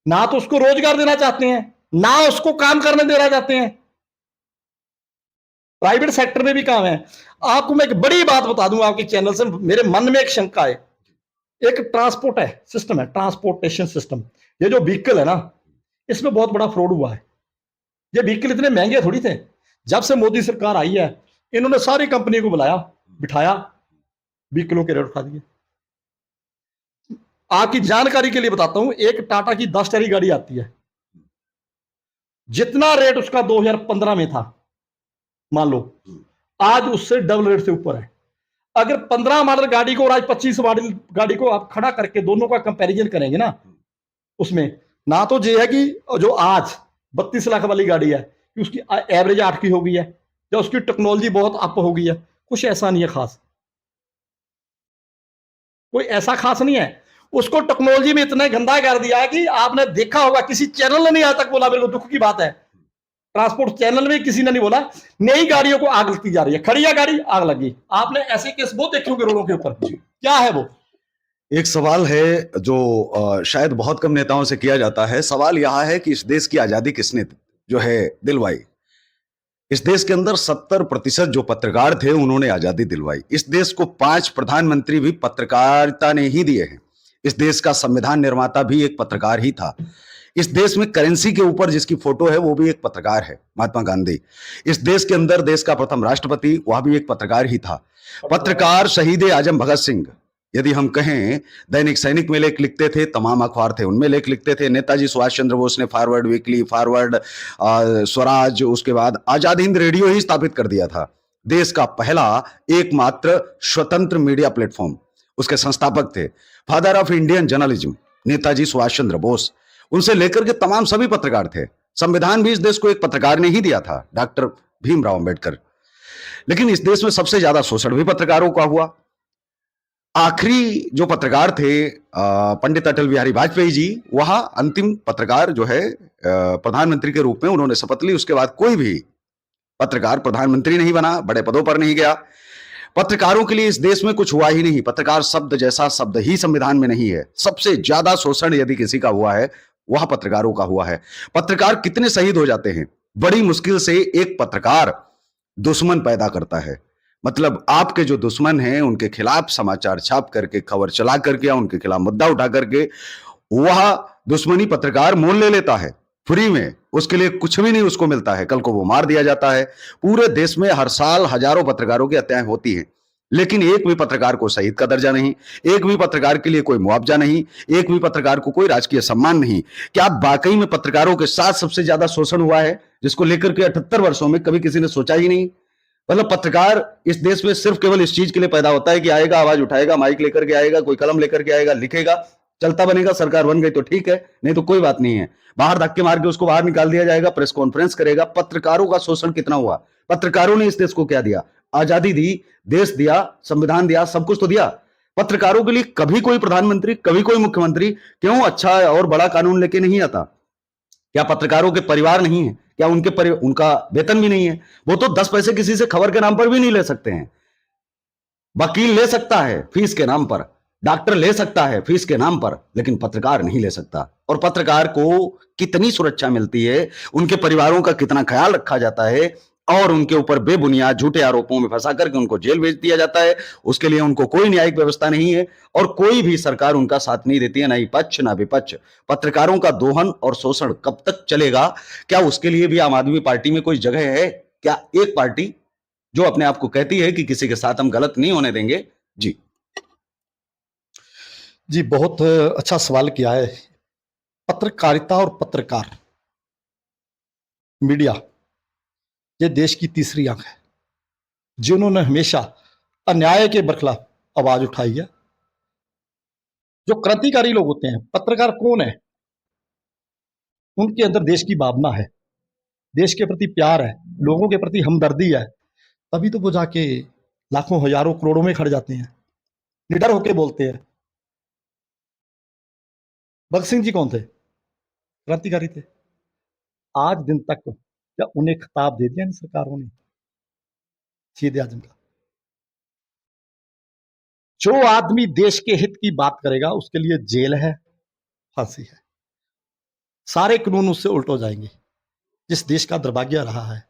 ना तो उसको रोजगार देना चाहते हैं, ना उसको काम करने देना चाहते हैं। प्राइवेट सेक्टर में भी काम है। आपको मैं एक बड़ी बात बता दूं आपके चैनल से, मेरे मन में एक शंका है। एक ट्रांसपोर्ट है सिस्टम है, ट्रांसपोर्टेशन सिस्टम, ये जो व्हीकल है ना, इसमें बहुत बड़ा फ्रॉड हुआ है। ये व्हीकल इतने महंगे थोड़ी थे। जब से मोदी सरकार आई है, इन्होंने सारी कंपनी को बुलाया, बिठाया, व्हीकलों के रेट उठा दिए। आपकी जानकारी के लिए बताता हूं, एक टाटा की 10 टरी गाड़ी आती है, जितना रेट उसका 2015 में था, मान लो आज उससे डबल रेट से ऊपर है। अगर 15 मॉडल गाड़ी को और आज 25 मॉडल गाड़ी को आप खड़ा करके दोनों का कंपैरिजन करेंगे ना, उसमें ना तो ये है कि जो आज 32 लाख वाली गाड़ी है कि उसकी एवरेज 8 की हो गई है, या उसकी टेक्नोलॉजी बहुत अप हो गई है, कुछ ऐसा नहीं है खास, कोई ऐसा खास नहीं है। उसको टेक्नोलॉजी में इतना गंदा कर दिया है कि आपने देखा होगा, किसी चैनल ने नहीं आज तक बोला, मेरे को दुख की बात है, ट्रांसपोर्ट चैनल में किसी ने नहीं बोला, नई गाड़ियों को आग लगती जा रही है, खड़ी है गाड़ी आग लगी। आपने ऐसे केस बहुत देखे होंगे रोडों के ऊपर, क्या है वो। एक सवाल है जो शायद बहुत कम नेताओं से किया जाता है। सवाल यह है कि इस देश की आजादी किसने जो है दिलवाई। इस देश के अंदर 70% जो पत्रकार थे उन्होंने आजादी दिलवाई। इस देश को 5 प्रधानमंत्री भी पत्रकारिता ने ही दिए हैं। इस देश का संविधान निर्माता भी एक पत्रकार ही था। इस देश में करेंसी के ऊपर जिसकी फोटो है वो भी एक पत्रकार है, महात्मा गांधी। इस देश के अंदर देश का प्रथम राष्ट्रपति वह भी एक पत्रकार ही था। पत्रकार शहीद आजम भगत सिंह, यदि हम कहें, दैनिक सैनिक में लेख लिखते थे, तमाम अखबार थे उनमें लेख लिखते थे। नेताजी सुभाष चंद्र बोस ने फॉरवर्ड वीकली, फॉरवर्ड, स्वराज, उसके बाद आजाद हिंद रेडियो ही स्थापित कर दिया था। देश का पहला एकमात्र स्वतंत्र मीडिया प्लेटफॉर्म, उसके संस्थापक थे father of Indian journalism Netaji Subhash Chandra Bose. उनसे लेकर के तमाम सभी पत्रकार थे। संविधान भी इस देश को एक पत्रकार ने ही दिया था, डॉक्टर भीमराव अंबेडकर। लेकिन इस देश में सबसे ज्यादा शोषण भी पत्रकारों का हुआ। आखिरी जो पत्रकार थे पंडित अटल बिहारी वाजपेयी जी, वह अंतिम पत्रकार जो है प्रधानमंत्री के रूप में उन्होंने शपथ ली। उसके बाद कोई भी पत्रकार प्रधानमंत्री नहीं बना, बड़े पदों पर नहीं गया। पत्रकारों के लिए इस देश में कुछ हुआ ही नहीं। पत्रकार शब्द जैसा शब्द ही संविधान में नहीं है। सबसे ज्यादा शोषण यदि किसी का हुआ है वह पत्रकारों का हुआ है। पत्रकार कितने शहीद हो जाते हैं, बड़ी मुश्किल से एक पत्रकार दुश्मन पैदा करता है। मतलब आपके जो दुश्मन हैं उनके खिलाफ समाचार छाप करके, खबर चला करके या उनके खिलाफ मुद्दा उठा करके वह दुश्मनी पत्रकार मोल ले लेता है फ्री में। उसके लिए कुछ भी नहीं उसको मिलता है, कल को वो मार दिया जाता है। पूरे देश में हर साल हजारों पत्रकारों की हत्याएं होती हैं, लेकिन एक भी पत्रकार को शहीद का दर्जा नहीं, एक भी पत्रकार के लिए कोई मुआवजा नहीं, एक भी पत्रकार को कोई राजकीय सम्मान नहीं। क्या वाकई में पत्रकारों के साथ सबसे ज्यादा शोषण हुआ है, जिसको लेकर के 78 वर्षों में कभी किसी ने सोचा ही नहीं। मतलब पत्रकार इस देश में सिर्फ केवल इस चीज के लिए पैदा होता है कि आएगा, आवाज उठाएगा, माइक लेकर के आएगा, कोई कलम लेकर के आएगा, लिखेगा, चलता बनेगा, सरकार बन गई तो ठीक है, नहीं तो कोई बात नहीं है। बाहर धक्के मार के उसको बाहर निकाल दिया जाएगा, प्रेस कॉन्फ्रेंस करेगा। पत्रकारों का शोषण कितना हुआ। पत्रकारों ने इस देश को क्या दिया, आजादी दी, देश दिया, संविधान दिया, सब कुछ तो दिया। पत्रकारों के लिए कभी कोई प्रधानमंत्री, कभी कोई मुख्यमंत्री क्यों अच्छा और बड़ा कानून लेके नहीं आता। क्या पत्रकारों के परिवार नहीं है, क्या उनका वेतन भी नहीं है। वो तो 10 पैसे किसी से खबर के नाम पर भी नहीं ले सकते हैं। वकील ले सकता है फीस के नाम पर, डॉक्टर ले सकता है फीस के नाम पर, लेकिन पत्रकार नहीं ले सकता। और पत्रकार को कितनी सुरक्षा मिलती है, उनके परिवारों का कितना ख्याल रखा जाता है, और उनके ऊपर बेबुनियाद झूठे आरोपों में फंसा करके उनको जेल भेज दिया जाता है। उसके लिए उनको कोई न्यायिक व्यवस्था नहीं है और कोई भी सरकार उनका साथ नहीं देती है, ना ही पक्ष ना विपक्ष। पत्रकारों का दोहन और शोषण कब तक चलेगा, क्या उसके लिए भी आम आदमी पार्टी में कोई जगह है? क्या एक पार्टी जो अपने आप को कहती है कि किसी के साथ हम गलत नहीं होने देंगे? जी जी बहुत अच्छा सवाल किया है। पत्रकारिता और पत्रकार मीडिया ये देश की तीसरी आंख है, जिन्होंने हमेशा अन्याय के बरखिलाफ आवाज उठाई है। जो क्रांतिकारी लोग होते हैं, पत्रकार कौन है? उनके अंदर देश की भावना है, देश के प्रति प्यार है, लोगों के प्रति हमदर्दी है। तभी तो वो जाके लाखों हजारों करोड़ों में खड़ जाते हैं, निडर होके बोलते हैं। भगत सिंह जी कौन थे? क्रांतिकारी थे। आज दिन तक क्या उन्हें खिताब दे दिया इन सरकारों ने शहीद आजम का? जो आदमी देश के हित की बात करेगा उसके लिए जेल है, फांसी है, सारे कानून उससे उल्ट हो जाएंगे। जिस देश का दुर्भाग्य रहा है,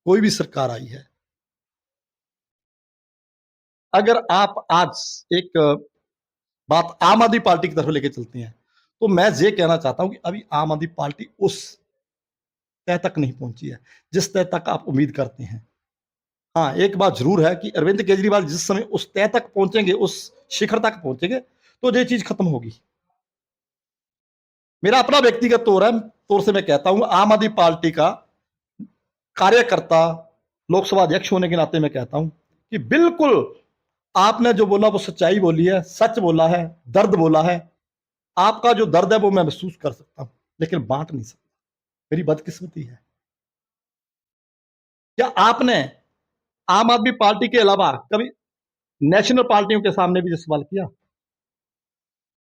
कोई भी सरकार आई है, अगर आप आज एक बात आम आदमी पार्टी की तरफ लेके चलते हैं, तो मैं ये कहना चाहता हूं कि अभी आम आदमी पार्टी उस तय तक नहीं पहुंची है जिस तय तक आप उम्मीद करते हैं। हाँ, एक बात जरूर है कि अरविंद केजरीवाल जिस समय उस तय तक पहुंचेंगे, उस शिखर तक पहुंचेंगे, तो ये चीज खत्म होगी। मेरा अपना व्यक्तिगत तौर से मैं कहता हूं, आम आदमी पार्टी का कार्यकर्ता, लोकसभा अध्यक्ष होने के नाते मैं कहता हूं कि बिल्कुल आपने जो बोला वो सच्चाई बोली है, सच बोला है, दर्द बोला है। आपका जो दर्द है वो मैं महसूस कर सकता हूं, लेकिन बांट नहीं सकता। मेरी बदकिस्मती है। क्या आपने आम आदमी पार्टी के अलावा कभी नेशनल पार्टियों के सामने भी सवाल किया?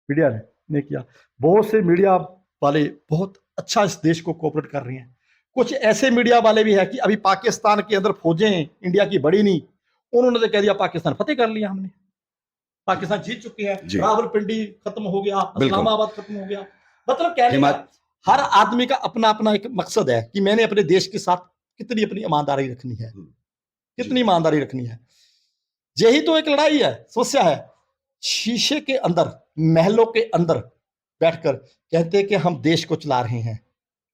मीडिया ने नहीं किया। बहुत से मीडिया वाले बहुत अच्छा इस देश को कोऑपरेट कर रहे हैं। कुछ ऐसे मीडिया वाले भी है कि अभी पाकिस्तान के अंदर फौजें इंडिया की बड़ी नहीं, उन्होंने तो कह दिया पाकिस्तान फतेह कर लिया, हमने पाकिस्तान जीत चुकी है, रावलपिंडी खत्म हो गया, इस्लामाबाद खत्म हो गया। मतलब कहने का हर आदमी का अपना अपना एक मकसद है कि मैंने अपने देश के साथ कितनी अपनी ईमानदारी रखनी है, कितनी ईमानदारी रखनी है। यही तो एक लड़ाई है, समस्या है। शीशे के अंदर, महलों के अंदर बैठकर कहते हैं कि हम देश को चला रहे हैं।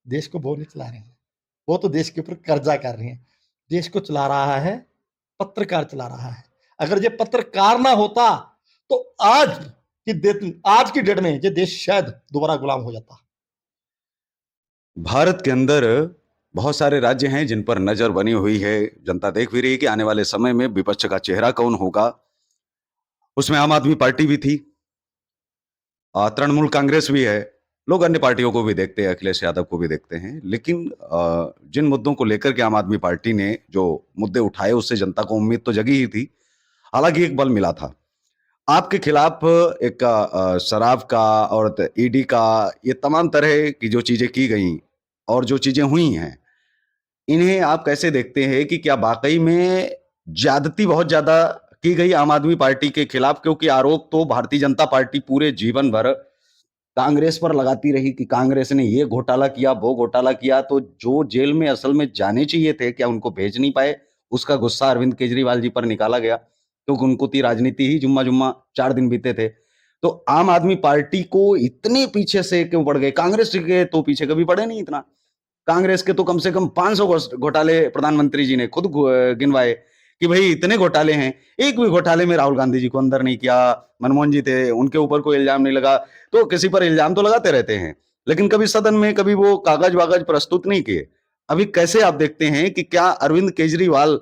देश को वो नहीं चला रहे हैं, वो तो देश के ऊपर कर्जा कर रहे हैं। देश को चला रहा है पत्रकार, चला रहा है। अगर ये पत्रकार ना होता तो आज की डेट में ये देश शायद दोबारा गुलाम हो जाता। भारत के अंदर बहुत सारे राज्य हैं जिन पर नजर बनी हुई है। जनता देख भी रही है कि आने वाले समय में विपक्ष का चेहरा कौन होगा। उसमें आम आदमी पार्टी भी थी, तृणमूल कांग्रेस भी है, लोग अन्य पार्टियों को भी देखते हैं, अखिलेश यादव को भी देखते हैं। लेकिन जिन मुद्दों को लेकर के आम आदमी पार्टी ने जो मुद्दे उठाए, उससे जनता को उम्मीद तो जगी ही थी। हालांकि एक बल मिला था आपके खिलाफ, एक शराब का और ईडी का, ये तमाम तरह की जो चीजें की गई और जो चीजें हुई हैं, इन्हें आप कैसे देखते हैं कि क्या वाकई में ज्यादती बहुत ज्यादा की गई आम आदमी पार्टी के खिलाफ? क्योंकि आरोप तो भारतीय जनता पार्टी पूरे जीवन भर कांग्रेस पर लगाती रही कि कांग्रेस ने ये घोटाला किया, वो घोटाला किया। तो जो जेल में असल में जाने चाहिए थे, क्या उनको भेज नहीं पाए? उसका गुस्सा अरविंद केजरीवाल जी पर निकाला गया, क्योंकि उनको थी राजनीति ही जुम्मा जुम्मा 4 दिन बीते थे। तो आम आदमी पार्टी को इतने पीछे से क्यों पड़ गए? कांग्रेस के तो पीछे कभी पड़े नहीं इतना। कांग्रेस के तो कम से कम 500 घोटाले प्रधानमंत्री जी ने खुद गिनवाए कि भाई इतने घोटाले हैं। एक भी घोटाले में राहुल गांधी जी को अंदर नहीं किया, मनमोहन जी थे, उनके ऊपर कोई इल्जाम नहीं लगा। तो किसी पर इल्जाम तो लगाते रहते हैं, लेकिन कभी सदन में कभी वो कागज वागज प्रस्तुत नहीं किए। अभी कैसे आप देखते हैं कि क्या अरविंद केजरीवाल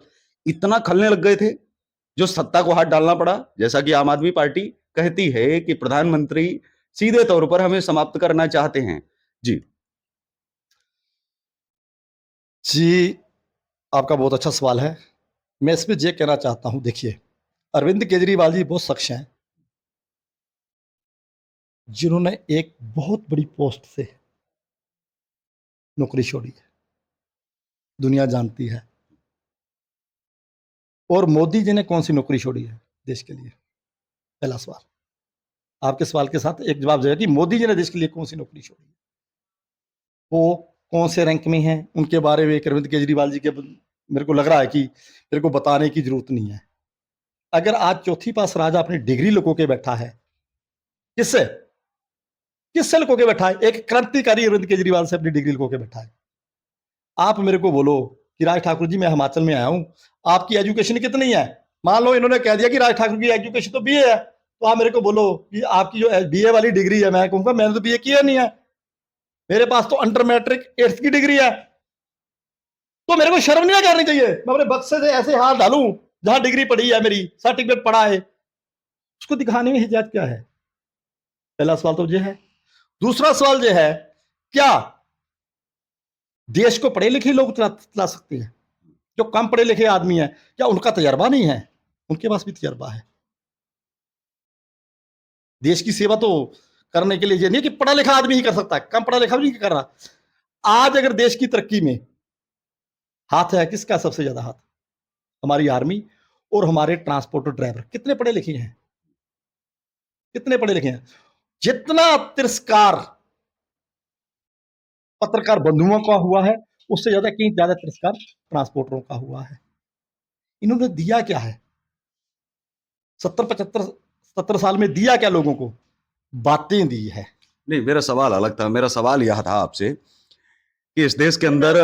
इतना खलने लग गए थे जो सत्ता को हाथ डालना पड़ा? जैसा कि आम आदमी पार्टी कहती है कि प्रधानमंत्री सीधे तौर पर हमें समाप्त करना चाहते हैं। जी जी, आपका बहुत अच्छा सवाल है। मैं इसमें ये कहना चाहता हूं, देखिए, अरविंद केजरीवाल जी वो शख्स हैं जिन्होंने एक बहुत बड़ी पोस्ट से नौकरी छोड़ी है, दुनिया जानती है। और मोदी जी ने कौन सी नौकरी छोड़ी है देश के लिए? पहला सवाल। आपके सवाल के साथ एक जवाब देगा कि मोदी जी ने देश के लिए कौन सी नौकरी छोड़ी है, वो कौन से रैंक में है, उनके बारे में अरविंद केजरीवाल जी के मेरे को लग रहा है कि मेरे को बताने की जरूरत नहीं है। अगर आज चौथी पास राजा अपनी डिग्री लुको के बैठा है, किससे किससे लुको के बैठा है? एक क्रांतिकारी अरविंद केजरीवाल से अपनी डिग्री लुको के बैठा है। आप मेरे को बोलो कि राज ठाकुर जी मैं हिमाचल में आया हूं, आपकी एजुकेशन कितनी है? मान लो इन्होंने कह दिया कि राज ठाकुर की एजुकेशन तो बीए है, तो आप मेरे को बोलो कि आपकी जो बीए वाली डिग्री है, मैं कहूंगा मैंने तो बीए किया नहीं है। मेरे पास तो अंडर मैट्रिक 8th की डिग्री है, तो मेरे को शर्म नहीं करनी चाहिए। मैं अपने बक्से से ऐसे हाथ डालूं जहां डिग्री पड़ी है, मेरी सर्टिफिकेट पड़ा है, उसको दिखाने में हिजात क्या है? पहला सवाल तो यह है। दूसरा सवाल यह है, क्या देश को पढ़े लिखे लोग चला सकते हैं? जो कम पढ़े लिखे आदमी हैं, क्या उनका तजर्बा नहीं है? उनके पास भी तजर्बा है। देश की सेवा तो करने के लिए ये नहीं कि पढ़ा लिखा आदमी ही कर सकता है, कम पढ़ा लिखा भी नहीं कर रहा। आज अगर देश की तरक्की में हाथ है किसका? सबसे ज्यादा हाथ हमारी आर्मी और हमारे ट्रांसपोर्टर ड्राइवर। कितने पढ़े लिखे हैं? कितने पढ़े लिखे हैं? जितना तिरस्कार पत्रकार बंधुओं का हुआ है, उससे ज्यादा कहीं ज्यादा तिरस्कार ट्रांसपोर्टरों का हुआ है। इन्होंने दिया क्या है? 70 साल में दिया क्या लोगों को? बातें दी है। नहीं, मेरा सवाल अलग था। मेरा सवाल यह था आपसे कि इस देश के अंदर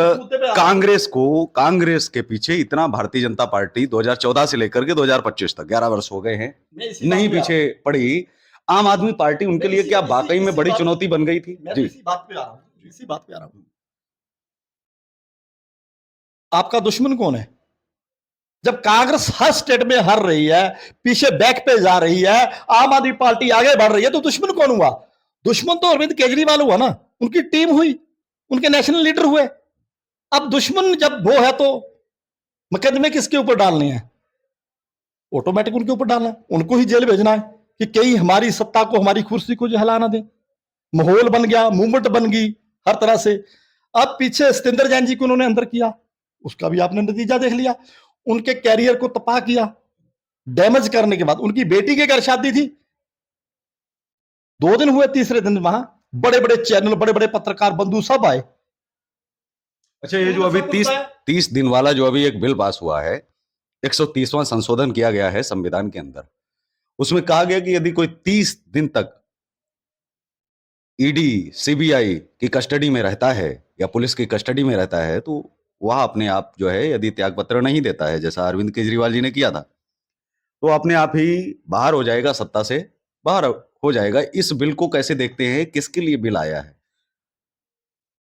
कांग्रेस के पीछे इतना भारतीय जनता पार्टी 2014 से लेकर के 2025 तक 11 वर्ष हो गए हैं, नहीं पीछे पड़ी। आम आदमी पार्टी उनके लिए क्या वाकई में बड़ी चुनौती बन गई थी? जी, इसी बात पे आ रहा हूं। आपका दुश्मन कौन है? जब कांग्रेस हर स्टेट में हार रही है, पीछे बैक पे जा रही है, आम आदमी पार्टी आगे बढ़ रही है, तो दुश्मन कौन हुआ? दुश्मन तो अरविंद केजरीवाल हुआ ना, उनकी टीम हुई, उनके नेशनल लीडर हुए। अब दुश्मन जब वो है तो मुकदमे किसके ऊपर डालने हैं? ऑटोमेटिक उनके ऊपर डालना है, उनको ही जेल भेजना है कि कहीं हमारी सत्ता को, हमारी कुर्सी को जो हिला ना दे। माहौल बन गया, मूवमेंट बन गई हर तरह से। अब पीछे सत्येंद्र जैन जी को उन्होंने अंदर किया, उसका भी आपने नतीजा देख लिया। उनके कैरियर को तपा किया, डैमेज करने के बाद उनकी बेटी के घर शादी थी, 2 दिन हुए, तीसरे दिन वहां बड़े बड़े चैनल, बड़े बड़े पत्रकार बंधु सब आए। अच्छा, ये जो अभी 30 दिन वाला जो अभी एक बिल पास हुआ है, 130वां संशोधन किया गया है संविधान के अंदर, उसमें कहा गया कि यदि कोई 30 दिन तक ईडी सीबीआई की कस्टडी में रहता है या पुलिस की कस्टडी में रहता है, तो वह अपने आप जो है यदि त्यागपत्र नहीं देता है, जैसा अरविंद केजरीवाल जी ने किया था, तो अपने आप ही बाहर हो जाएगा, सत्ता से बाहर हो जाएगा। इस बिल को कैसे देखते हैं? किसके लिए बिल आया है?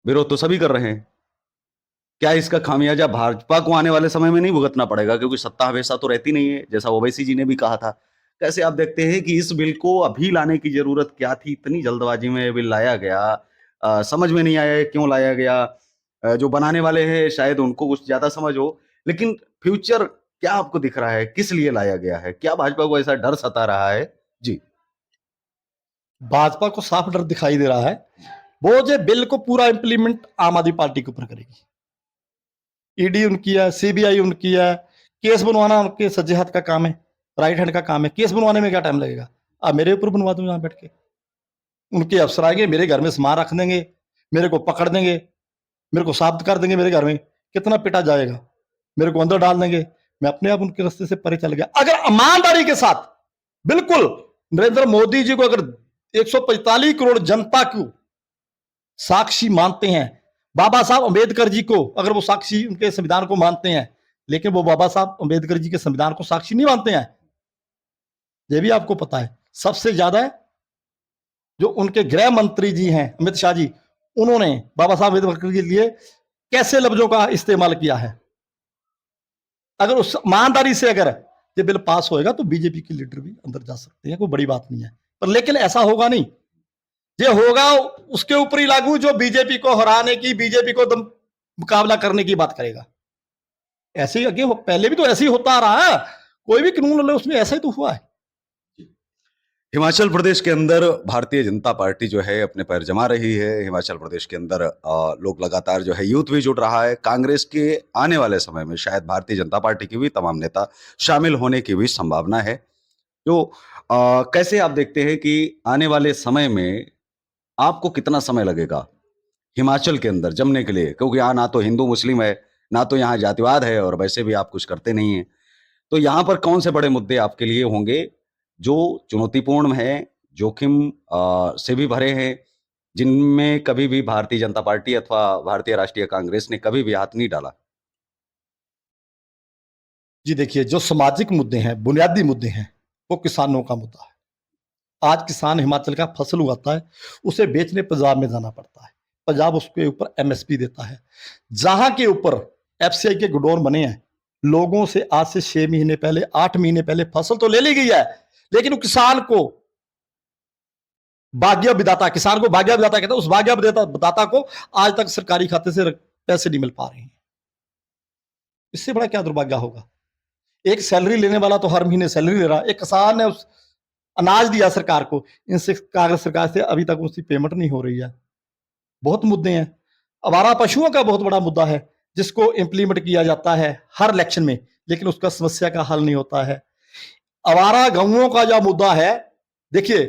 विरोध तो सभी कर रहे हैं। क्या इसका खामियाजा भाजपा को आने वाले समय में नहीं भुगतना पड़ेगा? क्योंकि सत्ता हमेशा तो रहती नहीं है, जैसा ओवैसी जी ने भी कहा था। कैसे आप देखते हैं कि इस बिल को अभी लाने की जरूरत क्या थी? इतनी जल्दबाजी में ये बिल लाया गया, समझ में नहीं आया है क्यों लाया गया। जो बनाने वाले हैं शायद उनको कुछ ज्यादा समझ हो, लेकिन फ्यूचर क्या आपको दिख रहा है? किस लिए लाया गया है? क्या भाजपा को ऐसा डर सता रहा है? जी। भाजपा को साफ डर दिखाई दे रहा है। वो जो बिल को पूरा इंप्लीमेंट आम आदमी पार्टी के ऊपर करेगी। ईडी उनकी है, सीबीआई उनकी है, केस बनवाना उनके सज्जे हाथ का काम है, राइट हैंड का काम है। केस बनवाने में क्या टाइम लगेगा? आप मेरे ऊपर बनवा दो यहां बैठ के। उनके अफसर आएंगे, मेरे घर में सामान रख देंगे, मेरे को पकड़ देंगे, मेरे को साबित कर देंगे, मेरे घर में कितना पिटा जाएगा, मेरे को अंदर डाल देंगे, मैं अपने आप उनके रास्ते से परे चल गया। अगर ईमानदारी के साथ, बिल्कुल नरेंद्र मोदी जी को अगर 145 करोड़ जनता को साक्षी मानते हैं, बाबा साहब अंबेडकर जी को अगर वो साक्षी उनके संविधान को मानते हैं, लेकिन वो बाबा साहब अंबेडकर जी के संविधान को साक्षी नहीं मानते हैं, ये भी आपको पता है। सबसे ज्यादा जो उनके गृह मंत्री जी हैं अमित शाह जी, उन्होंने बाबा साहब अम्बेडकर के लिए कैसे लफ्जों का इस्तेमाल किया है। अगर उस ईमानदारी से अगर ये बिल पास होएगा तो बीजेपी के लीडर भी अंदर जा सकते हैं, कोई बड़ी बात नहीं है। पर लेकिन ऐसा होगा नहीं, ये होगा उसके ऊपर ही लागू जो बीजेपी को हराने की, बीजेपी को मुकाबला करने की बात करेगा। ऐसे ही आगे पहले भी तो ऐसे ही होता आ रहा है, कोई भी कानून ले उसमें ऐसा ही तो हुआ है। हिमाचल प्रदेश के अंदर भारतीय जनता पार्टी जो है अपने पैर जमा रही है। हिमाचल प्रदेश के अंदर लोग लगातार जो है, यूथ भी जुड़ रहा है। कांग्रेस के आने वाले समय में शायद भारतीय जनता पार्टी के भी तमाम नेता शामिल होने की भी संभावना है। तो कैसे आप देखते हैं कि आने वाले समय में आपको कितना समय लगेगा हिमाचल के अंदर जमने के लिए? क्योंकि यहाँ ना तो हिंदू मुस्लिम है, ना तो यहाँ जातिवाद है, और वैसे भी आप कुछ करते नहीं हैं। तो यहाँ पर कौन से बड़े मुद्दे आपके लिए होंगे जो चुनौतीपूर्ण हैं, जोखिम से भी भरे हैं, जिनमें कभी भी भारतीय जनता पार्टी अथवा भारतीय राष्ट्रीय कांग्रेस ने कभी भी हाथ नहीं डाला? जी देखिए, जो सामाजिक मुद्दे हैं, बुनियादी मुद्दे हैं, वो किसानों का मुद्दा है। आज किसान हिमाचल का फसल उगाता है, उसे बेचने पंजाब में जाना पड़ता है। पंजाब उसके ऊपर एमएसपी देता है। जहां के ऊपर एफसीआई के गोडाउन बने हैं, लोगों से आज से 6 महीने पहले, 8 महीने पहले फसल तो ले ली गई है, लेकिन किसान को भाग्य विदाता, किसान को भाग्य विदाता कहते हैं, उस भाग्य विदाता को आज तक सरकारी खाते से पैसे नहीं मिल पा रहे हैं। इससे बड़ा क्या दुर्भाग्य होगा? एक सैलरी लेने वाला तो हर महीने सैलरी ले रहा है, एक किसान ने उस अनाज दिया सरकार को, इनसे कांग्रेस सरकार से अभी तक उसकी पेमेंट नहीं हो रही है। बहुत मुद्दे हैं। आवारा पशुओं का बहुत बड़ा मुद्दा है, जिसको इंप्लीमेंट किया जाता है हर इलेक्शन में, लेकिन उसका समस्या का हल नहीं होता है। आवारा गौओं का जो मुद्दा है, देखिए,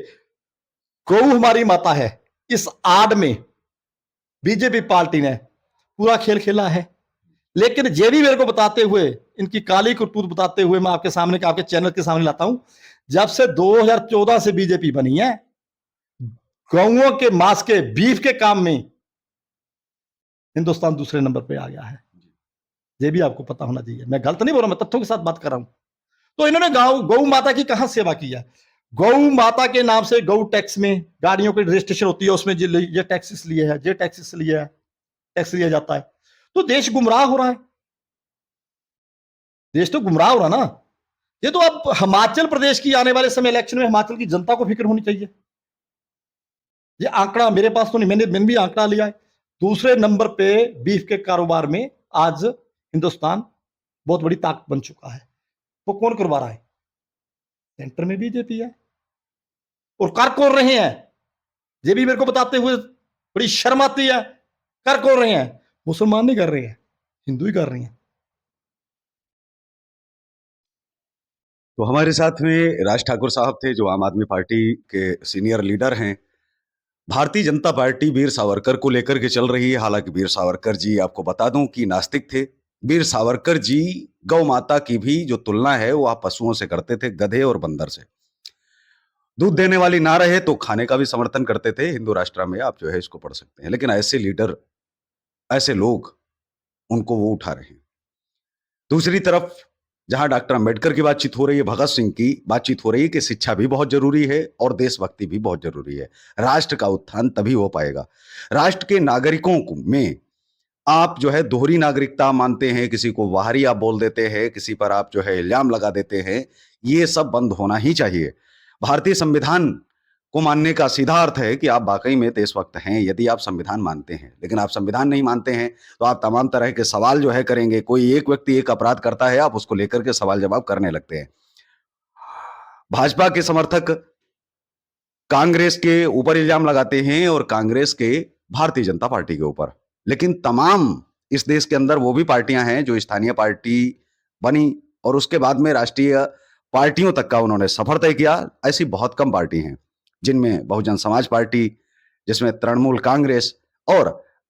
गौ हमारी माता है, इस आड़ में बीजेपी पार्टी ने पूरा खेल खेला है। लेकिन ये भी मेरे को बताते हुए, इनकी काली करतूत बताते हुए मैं आपके सामने, आपके चैनल के सामने लाता हूं, जब से 2014 से बीजेपी बनी है, गौओं के मांस के, बीफ के काम में हिंदुस्तान दूसरे नंबर पे आ गया है। ये भी आपको पता होना चाहिए। मैं गलत नहीं बोल रहा, मैं तथ्यों के साथ बात कर रहा हूं। तो इन्होंने गौ माता की कहां सेवा की है? गौ माता के नाम से गौ टैक्स में गाड़ियों की रजिस्ट्रेशन होती है, उसमें ये टैक्स इसलिए है, ये टैक्स इसलिए है, टैक्स लिया जाता है। तो देश गुमराह हो रहा है, देश तो गुमराह हो रहा ना। ये तो अब हिमाचल प्रदेश की आने वाले समय इलेक्शन में हिमाचल की जनता को फिक्र होनी चाहिए। ये आंकड़ा मेरे पास तो नहीं, मैंने भी आंकड़ा लिया है। दूसरे नंबर पे बीफ के कारोबार में आज हिंदुस्तान बहुत बड़ी ताकत बन चुका है। वो कौन करवा रहा है? सेंटर में बीजेपी है। और कर कौन रहे हैं, ये भी मेरे को बताते हुए बड़ी शर्म आती है। कर कौन रहे हैं? मुसलमान नहीं कर रहे हैं, हिंदू ही कर रहे हैं। तो हमारे साथ में राज ठाकुर साहब थे, जो आम आदमी पार्टी के सीनियर लीडर हैं। भारतीय जनता पार्टी वीर सावरकर को लेकर के चल रही है। हालांकि वीर सावरकर जी, आपको बता दूं कि नास्तिक थे। वीर सावरकर जी गौ माता की भी जो तुलना है वो आप पशुओं से करते थे, गधे और बंदर से। दूध देने वाली ना रहे तो खाने का भी समर्थन करते थे। हिंदू राष्ट्र में आप जो है इसको पढ़ सकते हैं। लेकिन ऐसे लीडर, ऐसे लोग, उनको वो उठा रहे हैं। दूसरी तरफ जहां डॉक्टर अंबेडकर की बातचीत हो रही है, भगत सिंह की बातचीत हो रही है कि शिक्षा भी बहुत जरूरी है और देशभक्ति भी बहुत जरूरी है। राष्ट्र का उत्थान तभी हो पाएगा। राष्ट्र के नागरिकों में आप जो है दोहरी नागरिकता मानते हैं, किसी को बाहरी आप बोल देते हैं, किसी पर आप जो है इल्जाम लगा देते हैं, ये सब बंद होना ही चाहिए। भारतीय संविधान को मानने का सीधा अर्थ है कि आप वाकई में देशभक्त हैं, यदि आप संविधान मानते हैं। लेकिन आप संविधान नहीं मानते हैं तो आप तमाम तरह के सवाल जो है करेंगे। कोई एक व्यक्ति एक अपराध करता है, आप उसको लेकर के सवाल जवाब करने लगते हैं। भाजपा के समर्थक कांग्रेस के ऊपर इल्जाम लगाते हैं और कांग्रेस के भारतीय जनता पार्टी के ऊपर। लेकिन तमाम इस देश के अंदर वो भी पार्टियां हैं जो स्थानीय पार्टी बनी और उसके बाद में राष्ट्रीय पार्टियों तक का उन्होंने सफर तय किया। ऐसी बहुत कम पार्टी हैं, जिनमें बहुजन समाज पार्टी, जिसमें तृणमूल कांग्रेस और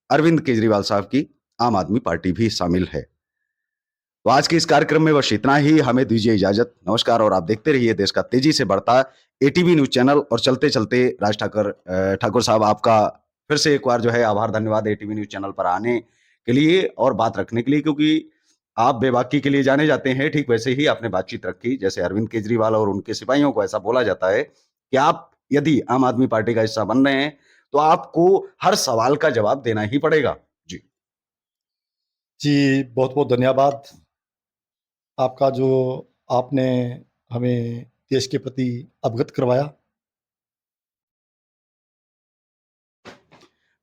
अरविंद केजरीवाल साहब की आम आदमी पार्टी भी शामिल है। तो आज के इस कार्यक्रम में बस इतना ही। हमें दीजिए इजाजत। नमस्कार। और आप देखते रहिए देश का तेजी से बढ़ता एटीवी न्यूज चैनल। और चलते चलते राज ठाकुर साहब, आपका फिर से एक बार जो है आभार, धन्यवाद एटीवी न्यूज चैनल पर आने के लिए और बात रखने के लिए, क्योंकि आप बेबाकी के लिए जाने जाते हैं। ठीक वैसे ही आपने बातचीत रखी, जैसे अरविंद केजरीवाल और उनके सिपाहियों को ऐसा बोला जाता है कि आप यदि आम आदमी पार्टी का हिस्सा बन रहे हैं तो आपको हर सवाल का जवाब देना ही पड़ेगा। जी जी, बहुत बहुत धन्यवाद आपका, जो आपने हमें देश के प्रति अवगत करवाया।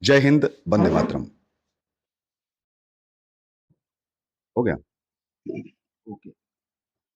जय हिंद, वंदे मातरम। हो गया। ओके।